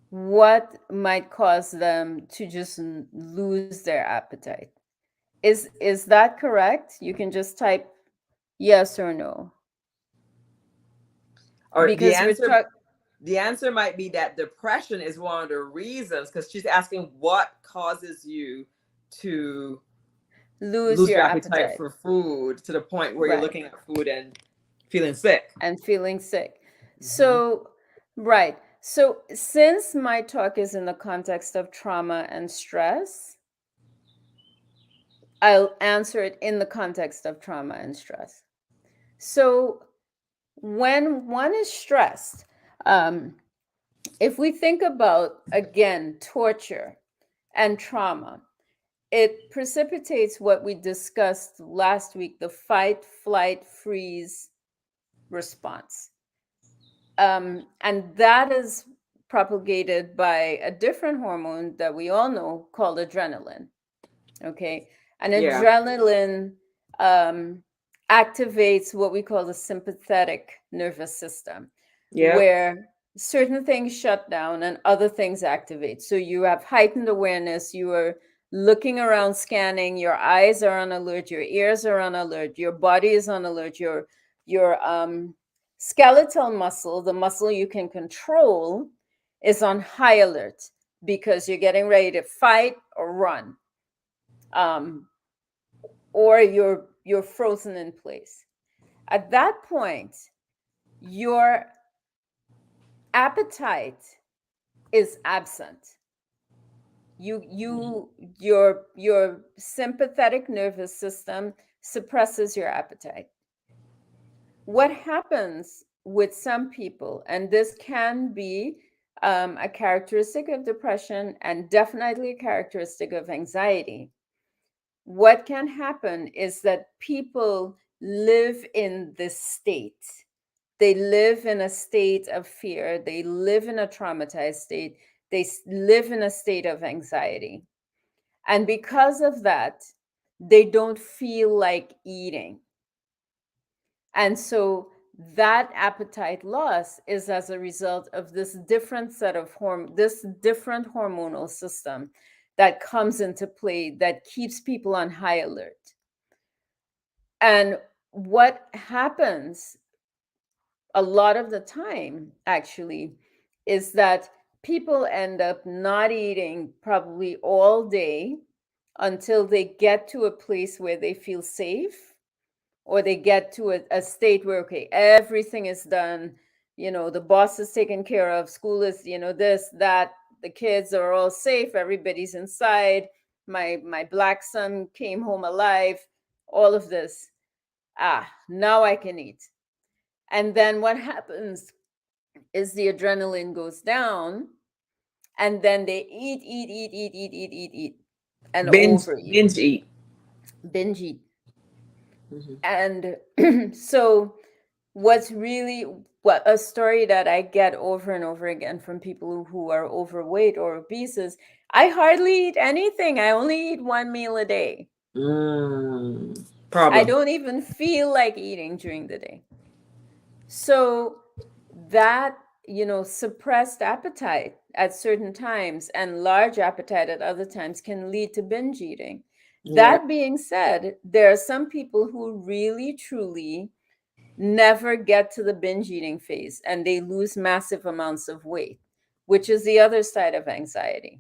what might cause them to just lose their appetite? Is that correct? You can just type yes or no Or because we're talking. the answer might be that depression is one of the reasons, because she's asking what causes you to Lose lose your your appetite appetite, for food to the point where you're right, looking at food and feeling sick. and feeling sick. Hmm. So, right. So, since my talk is in the context of trauma and stress, I'll answer it in the context of trauma and stress. So, when one is stressed, um, if we think about again torture and trauma, it precipitates what we discussed last week, the fight, flight, freeze response. And that is propagated by a different hormone that we all know called adrenaline. Okay. And Yeah. adrenaline um, activates what we call the sympathetic nervous system, Yep. where certain things shut down and other things activate. So you have heightened awareness, you are looking around, scanning, your eyes are on alert, your ears are on alert, your body is on alert, your skeletal muscle, the muscle you can control, is on high alert because you're getting ready to fight or run, um, or you're frozen in place. At that point, your appetite is absent. Your sympathetic nervous system suppresses your appetite. What happens with some people, and this can be a characteristic of depression and definitely a characteristic of anxiety, what can happen is that people live in this state. They live in a state of fear. They live in a traumatized state. They live in a state of anxiety. And because of that, they don't feel like eating. And so that appetite loss is as a result of this different set of this different hormonal system that comes into play that keeps people on high alert. And what happens a lot of the time, actually, is that people end up not eating probably all day until they get to a place where they feel safe, or they get to a state where, okay, everything is done. The boss is taken care of, school is, this, that, the kids are all safe, everybody's inside. My black son came home alive, all of this. Now I can eat. And then what happens is the adrenaline goes down, and then they eat, and overeat, Binge eat. binge eat. Hmm. And so, what a story that I get over and over again from people who are overweight or obese is, I hardly eat anything. I only eat one meal a day. Mm. I Problem. don't even feel like eating during the day. So that, suppressed appetite at certain times and large appetite at other times can lead to binge eating. Yeah. That being said, there are some people who really truly never get to the binge eating phase and they lose massive amounts of weight, which is the other side of anxiety.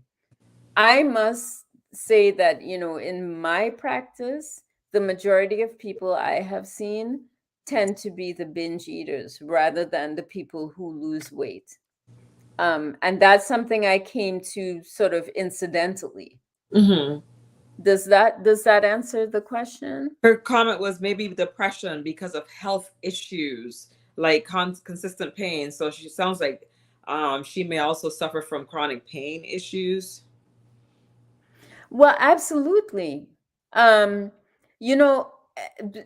I must say that, in my practice, the majority of people I have seen tend to be the binge eaters rather than the people who lose weight. And that's something I came to sort of incidentally. Hmm. Does that answer the question? Her comment was maybe depression because of health issues, like consistent pain. So she sounds like she may also suffer from chronic pain issues. Well, absolutely. Um,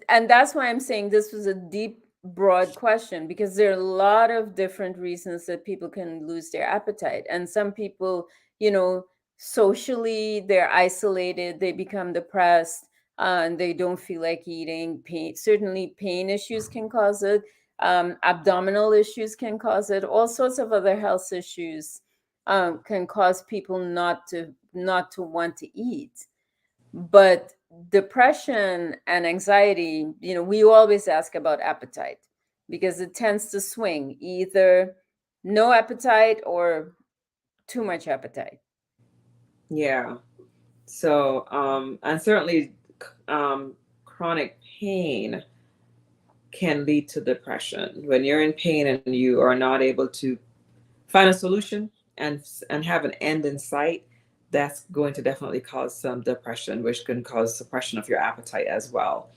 and that's why I'm saying this was a deep, broad question because there are a lot of different reasons that people can lose their appetite. And some people, socially, they're isolated, they become depressed, and they don't feel like eating. Certainly, pain issues can cause it. Abdominal issues can cause it. All sorts of other health issues can cause people not to want to eat. But depression and anxiety, we always ask about appetite because it tends to swing either no appetite or too much appetite. Yeah. So, and certainly, chronic pain can lead to depression. When you're in pain and you are not able to find a solution and have an end in sight, that's going to definitely cause some depression, which can cause suppression of your appetite as well.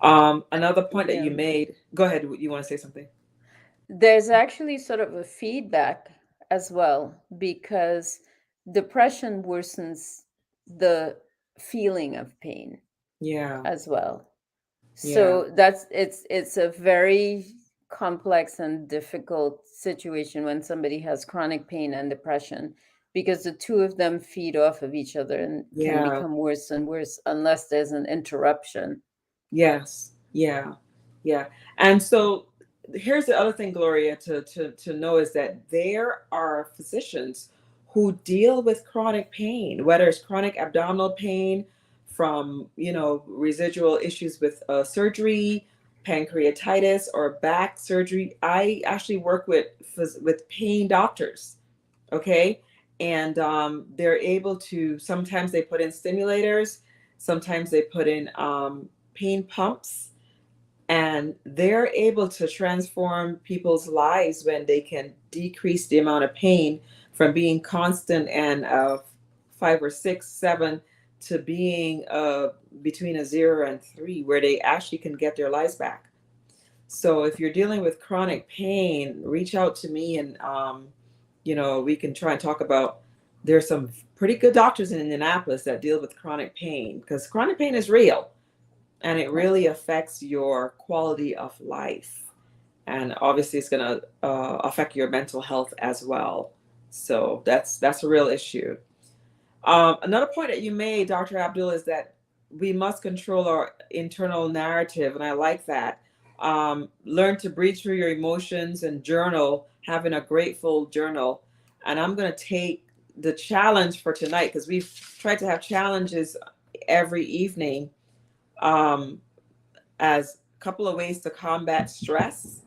Another point that you Yeah. made. Go ahead. You want to say something? There's actually sort of a feedback as well because depression worsens the feeling of pain Yeah. as well. Yeah. So it's a very complex and difficult situation when somebody has chronic pain and depression because the two of them feed off of each other and can Yeah. become worse and worse unless there's an interruption. Yes. Yeah. Yeah. And so here's the other thing, Gloria, to know is that there are physicians who deal with chronic pain, whether it's chronic abdominal pain from, residual issues with surgery, pancreatitis, or back surgery. I actually work with pain doctors. Okay. And they're able to, sometimes they put in stimulators, sometimes they put in pain pumps, and they're able to transform people's lives when they can decrease the amount of pain from being constant and 5 or 6, 7 to being between a 0 and 3, where they actually can get their lives back. So if you're dealing with chronic pain, reach out to me, and we can try and talk about. There's some pretty good doctors in Indianapolis that deal with chronic pain, because chronic pain is real and it really affects your quality of life. And obviously, it's going to affect your mental health as well. So that's a real issue. Another point that you made, Dr. Abdul, is that we must control our internal narrative, and I like that. Learn to breathe through your emotions and journal, having a grateful journal. And I'm going to take the challenge for tonight because we've tried to have challenges every evening, um, as a couple of ways to combat stress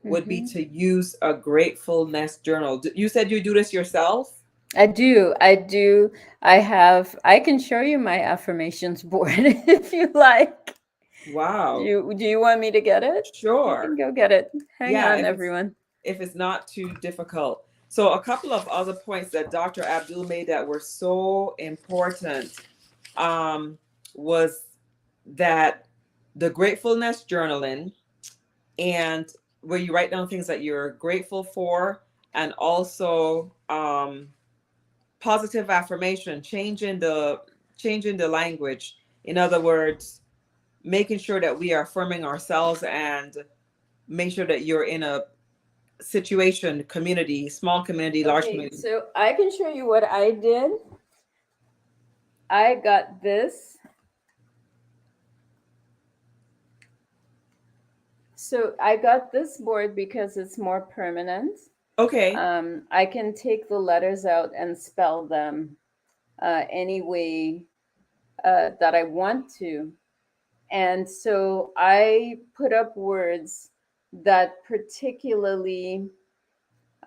would be Hmm. to use a gratefulness journal. You said you do this yourself? I do. I can show you my affirmations board if you like. Wow. Do you want me to get it? I can Sure. go get it. Hang Yeah, on, everyone. if it's not too difficult. So a couple of other points that Dr. Abdul made that were so important, um, was that the gratefulness journaling, and where you write down things that you're grateful for, and also positive affirmation, changing the language. In other words, making sure that we are affirming ourselves, and make sure that you're in a situation, community, small community, large Okay, community. so I can show you what I did. I got this. So I got this board because it's more permanent. Okay. I can take the letters out and spell them any way that I want to. And so I put up words that particularly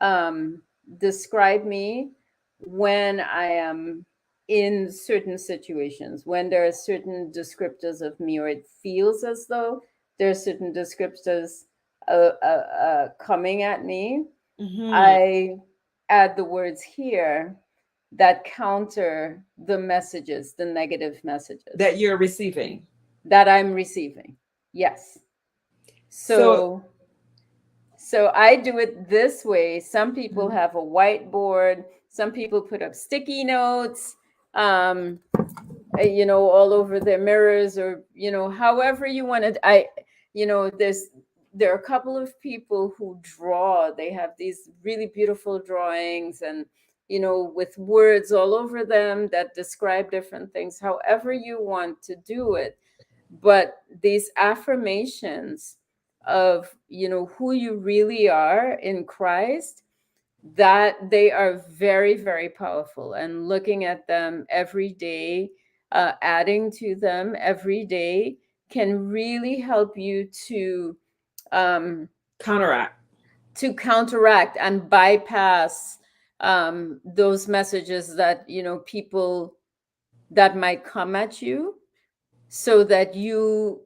um, describe me when I am in certain situations, when there are certain descriptors of me, or it feels as though there are certain descriptors coming at me. Hmm. I add the words here that counter the messages, the negative That messages you're receiving. that I'm receiving. Yes. So, So I do it this way. Some people mhm. have a whiteboard. Some people put up sticky notes, um, all over their mirrors, or however you want it. There are a couple of people who draw. They have these really beautiful drawings, and with words all over them that describe different things. However you want to do it, but these affirmations of who you really are in Christ, that they are very, very powerful, and looking at them every day, adding to them every day, can really help you um, Counteract. to counteract and bypass those messages that people that might come at you, so that you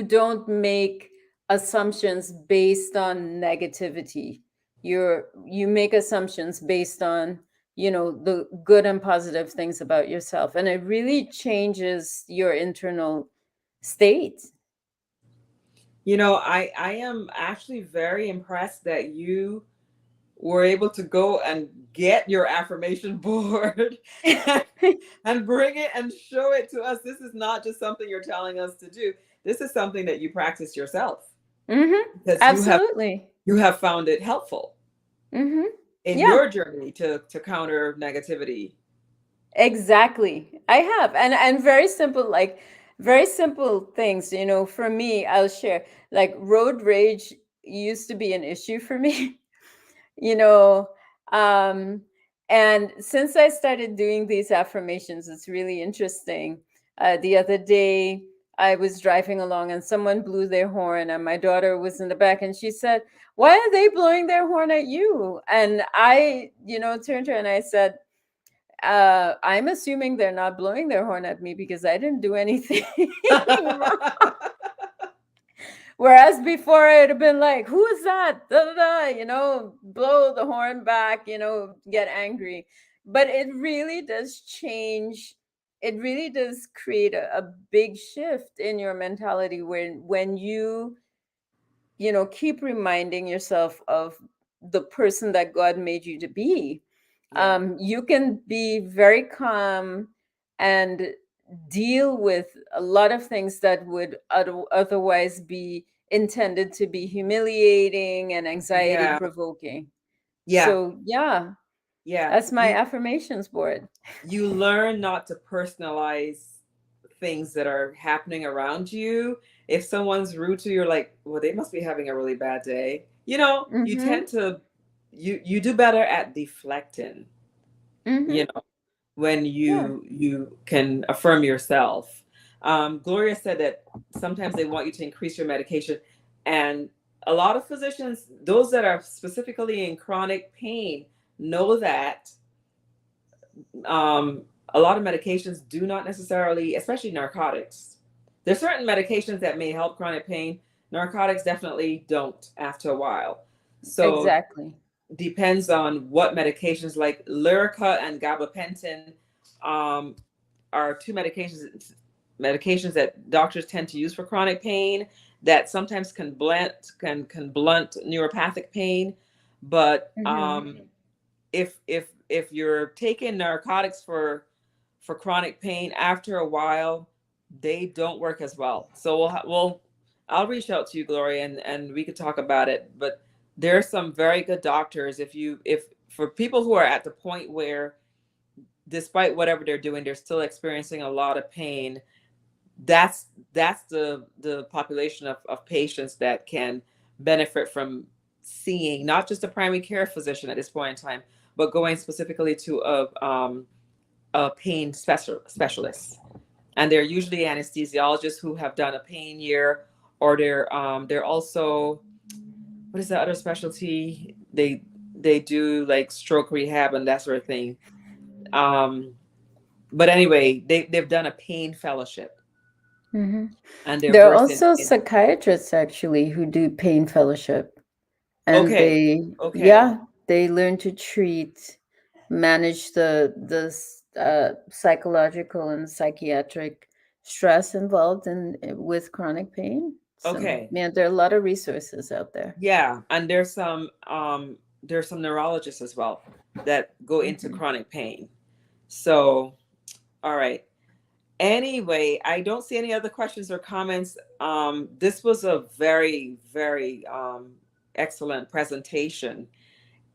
don't make assumptions based on negativity. You make assumptions based on the good and positive things about yourself, and it really changes your internal state. I am actually very impressed that you were able to go and get your affirmation board and bring it and show it to us. This is not just something you're telling us to do. This is something that you practice yourself because Absolutely. you have found it helpful in Yeah, your journey to counter negativity. exactly. I have, and very simple, like very simple things. For me, I'll share, like, road rage used to be an issue for me. you know um and since I started doing these affirmations, it's really interesting. The other day, I was driving along and someone blew their horn, and my daughter was in the back, and she said, "Why are they blowing their horn at you?" And I turned to her and I said, "I'm assuming they're not blowing their horn at me because I didn't do anything wrong." Whereas before, I'd have been like, "Who is that?" Da, da, da, blow the horn back, get angry. But it really does change. It really does create a big shift in your mentality when you keep reminding yourself of the person that God made you to be. Yeah. You can be very calm and deal with a lot of things that would otherwise be intended to be humiliating and anxiety Yeah. provoking. Yeah. So, yeah, Yeah. that's my affirmations board. You learn not to personalize things that are happening around you. If someone's rude to you, you're like, well, they must be having a really bad day. You Mm-hmm. tend to you do better at deflecting, you Mm-hmm. know, when Yeah. you can affirm yourself. Gloria said that sometimes they want you to increase your medication, and a lot of physicians, those that are specifically in chronic pain, know that a lot of medications do not necessarily, especially narcotics. There's certain medications that may help chronic pain. Narcotics definitely don't after a while. So Exactly. depends on what medications, like Lyrica and gabapentin, um, are two medications that doctors tend to use for chronic pain that sometimes can blunt neuropathic pain, but Mm-hmm. if you're taking narcotics for chronic pain, after a while they don't work as well. So I'll reach out to you, Gloria, and we could talk about it. But there's some very good doctors. If for people who are at the point where, despite whatever they're doing, they're still experiencing a lot of pain, that's the population of patients that can benefit from seeing not just a primary care physician at this point in time, but going specifically to a pain specialist. And they're usually anesthesiologists who have done a pain year, or they're also, what is the other specialty? They do like stroke rehab and that sort of thing. Um, but anyway, they've done a pain fellowship Hmm. and they're There are versed also in psychiatrists actually who do pain fellowship, and okay, they, okay, yeah, they learn to treat, manage the psychological and psychiatric stress involved in with chronic pain. So, okay. yeah, there are a lot of resources out there. Yeah, and there's some neurologists as well that go into Hmm. chronic pain. So, all right. Anyway, I don't see any other questions or comments. This was a very, very excellent presentation.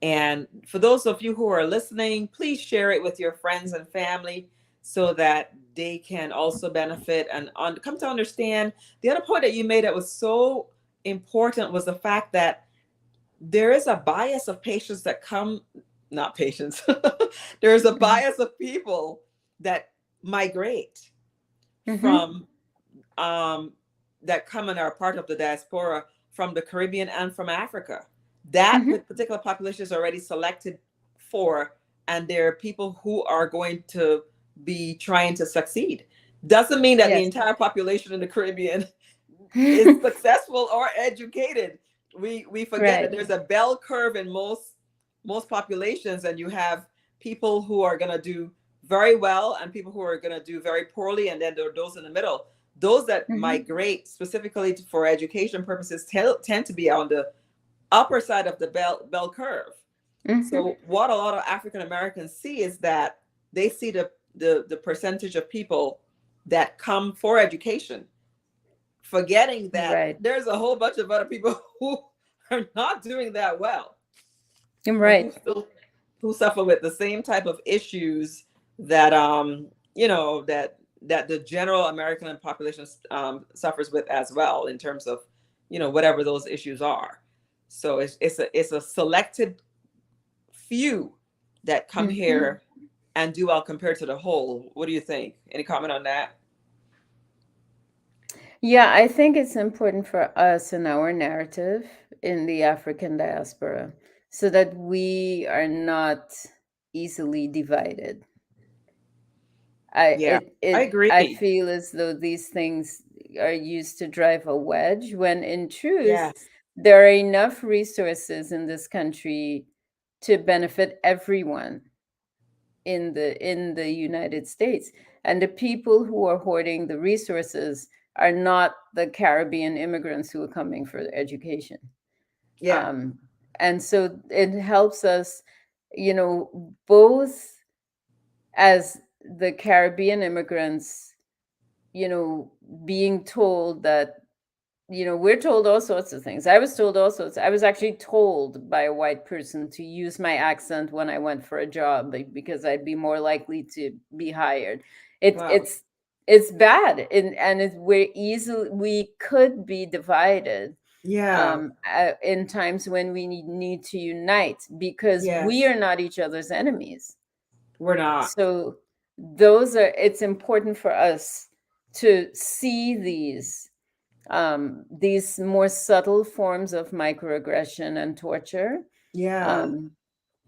And for those of you who are listening, please share it with your friends and family so that they can also benefit and come to understand. The other point that you made that was so important was the fact that there is a bias of patients that come, not patients, there's a bias of people that migrate Hmm. from um, that come and are part of the diaspora from the Caribbean and from Africa. That Hmm. particular population is already selected for, and there are people who are going to be trying to succeed. Doesn't mean that the Yes. entire population in the Caribbean is successful or educated. We forget that Right. there's a bell curve in most populations, and you have people who are going to do very well and people who are going to do very poorly, and then there are those in the middle. Those that Hmm. migrate specifically for education purposes tend to be on the upper side of the bell curve. Hmm. So what a lot of African Americans see is that they see the percentage of people that come for education, forgetting that Right. there's a whole bunch of other people who are not doing that well, and Right. who suffer with the same type of issues that that the general American population suffers with as well, in terms of whatever those issues are. So it's a selected few that come Hmm. here and do well compared to the whole. What do you think? Any comment on that? Yeah, I think it's important for us in our narrative in the African diaspora so that we are not easily divided. Yeah, I I agree. feel as though these things are used to drive a wedge when in truth Yes. there are enough resources in this country to benefit everyone in the United States. And the people who are hoarding the resources are not the Caribbean immigrants who are coming for education. Yeah. Um, and so it helps us, both as the Caribbean immigrants, you know, being told that, we're told all sorts of things. I was told all sorts. I was actually told by a white person to use my accent when I went for a job because I'd be more likely to be hired. It, Wow. it's it's bad, and we could be divided Yeah. in times when we need to unite because we Yes. are not each other's enemies. We're not. So it's important for us to see these more subtle forms of microaggression and torture, Yeah. um,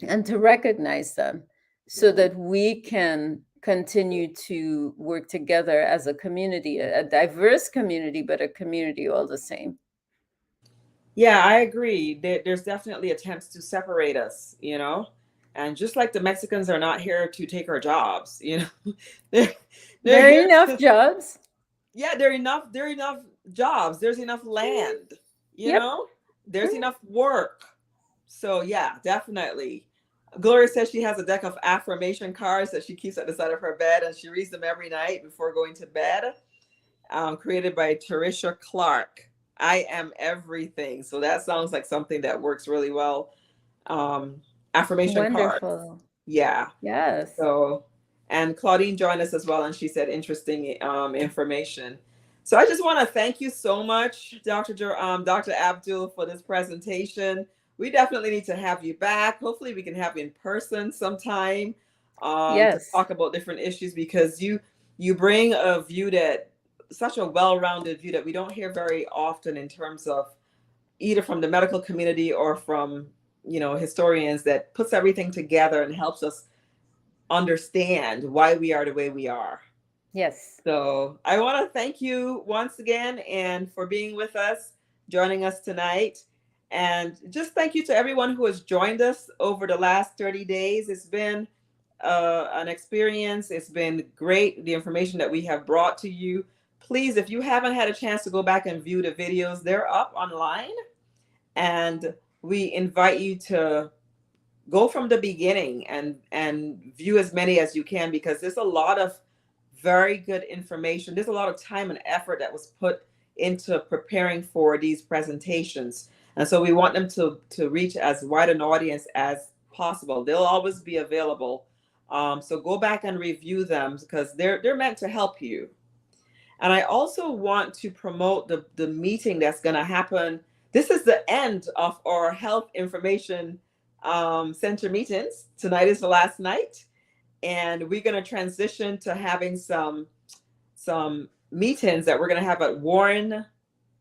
and to recognize them so that we can continue to work together as a community, a diverse community, but a community all the same. Yeah, I agree. There's definitely attempts to separate us, and just like the Mexicans are not here to take our jobs, they're they're There are here enough to, jobs. yeah, there are enough jobs, there's enough land, you Yep. know, there's enough work. So yeah, definitely. Gloria says she has a deck of affirmation cards that she keeps at the side of her bed, and she reads them every night before going to bed. Created by Terisha Clark. I am everything. So that sounds like something that works really well. Um, Affirmation cards. Wonderful. Yeah. Yes. So, and Claudine joined us as well, and she said interesting information. So I just want to thank you so much, Dr. Abdul, for this presentation. We definitely need to have you back. Hopefully, we can have you in person sometime to Yes. talk about different issues, because you bring a view that such a well-rounded view that we don't hear very often in terms of either from the medical community or from historians, that puts everything together and helps us understand why we are the way we are. Yes. So I want to thank you once again and for being with us, joining us tonight. And just thank you to everyone who has joined us over the last 30 days. It's been an experience. It's been great, the information that we have brought to you. Please, if you haven't had a chance to go back and view the videos, they're up online. And we invite you to go from the beginning and view as many as you can, because there's a lot of very good information. There's a lot of time and effort that was put into preparing for these presentations, and so we want them to reach as wide an audience as possible. They'll always be available, so go back and review them, because they're meant to help you. And I also want to promote the meeting that's going to happen. This is the end of our health information center meetings. Tonight is the last night, and we're going to transition to having some meetings that we're going to have at Warren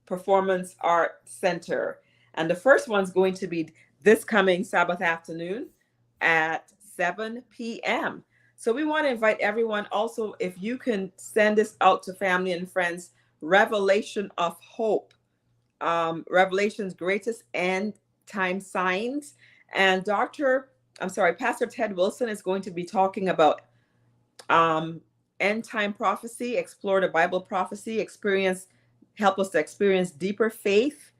Performance Art Center. And the first one's going to be this coming Sabbath afternoon at 7 p.m. So we want to invite everyone. Also, if you can send this out to family and friends, Revelation of Hope, Revelation's greatest end time signs. And Pastor Ted Wilson is going to be talking about end time prophecy, explore the Bible prophecy, help us to experience deeper faith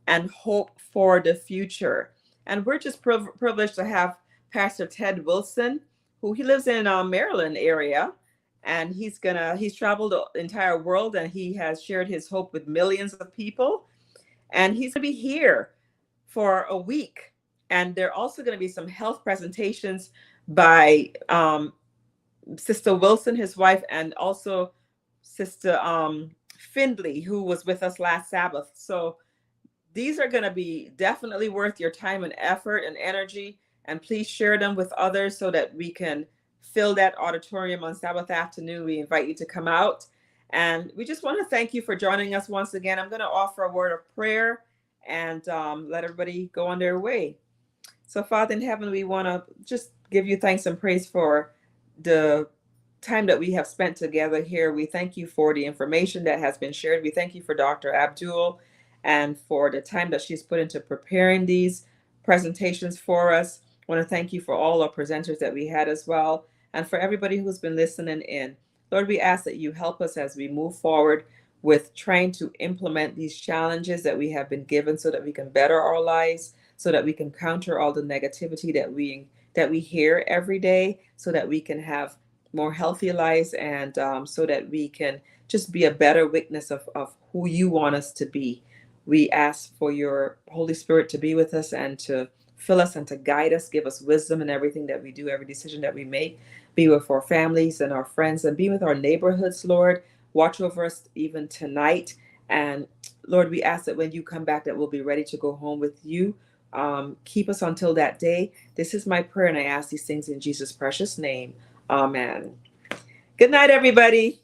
and hope for the future. And we're just privileged to have Pastor Ted Wilson, who he lives in Maryland area, and he's traveled the entire world, and he has shared his hope with millions of people. And he's going to be here for a week. And there are also going to be some health presentations by Sister Wilson, his wife, and also Sister Findley, who was with us last Sabbath. So these are going to be definitely worth your time and effort and energy. And please share them with others so that we can fill that auditorium on Sabbath afternoon. We invite you to come out. And we just want to thank you for joining us once again. I'm going to offer a word of prayer and let everybody go on their way. So, Father in heaven, we want to just give you thanks and praise for the time that we have spent together here. We thank you for the information that has been shared. We thank you for Dr. Abdul and for the time that she's put into preparing these presentations for us. I want to thank you for all our presenters that we had as well, and for everybody who's been listening in. Lord, we ask that you help us as we move forward with trying to implement these challenges that we have been given, so that we can better our lives, so that we can counter all the negativity that we hear every day, so that we can have more healthy lives, and so that we can just be a better witness of who you want us to be. We ask for your Holy Spirit to be with us and to fill us and to guide us, give us wisdom in everything that we do, every decision that we make. Be with our families and our friends, and be with our neighborhoods, Lord. Watch over us even tonight. And Lord, we ask that when you come back, that we'll be ready to go home with you. Keep us until that day. This is my prayer, and I ask these things in Jesus' precious name. Amen. Good night, everybody.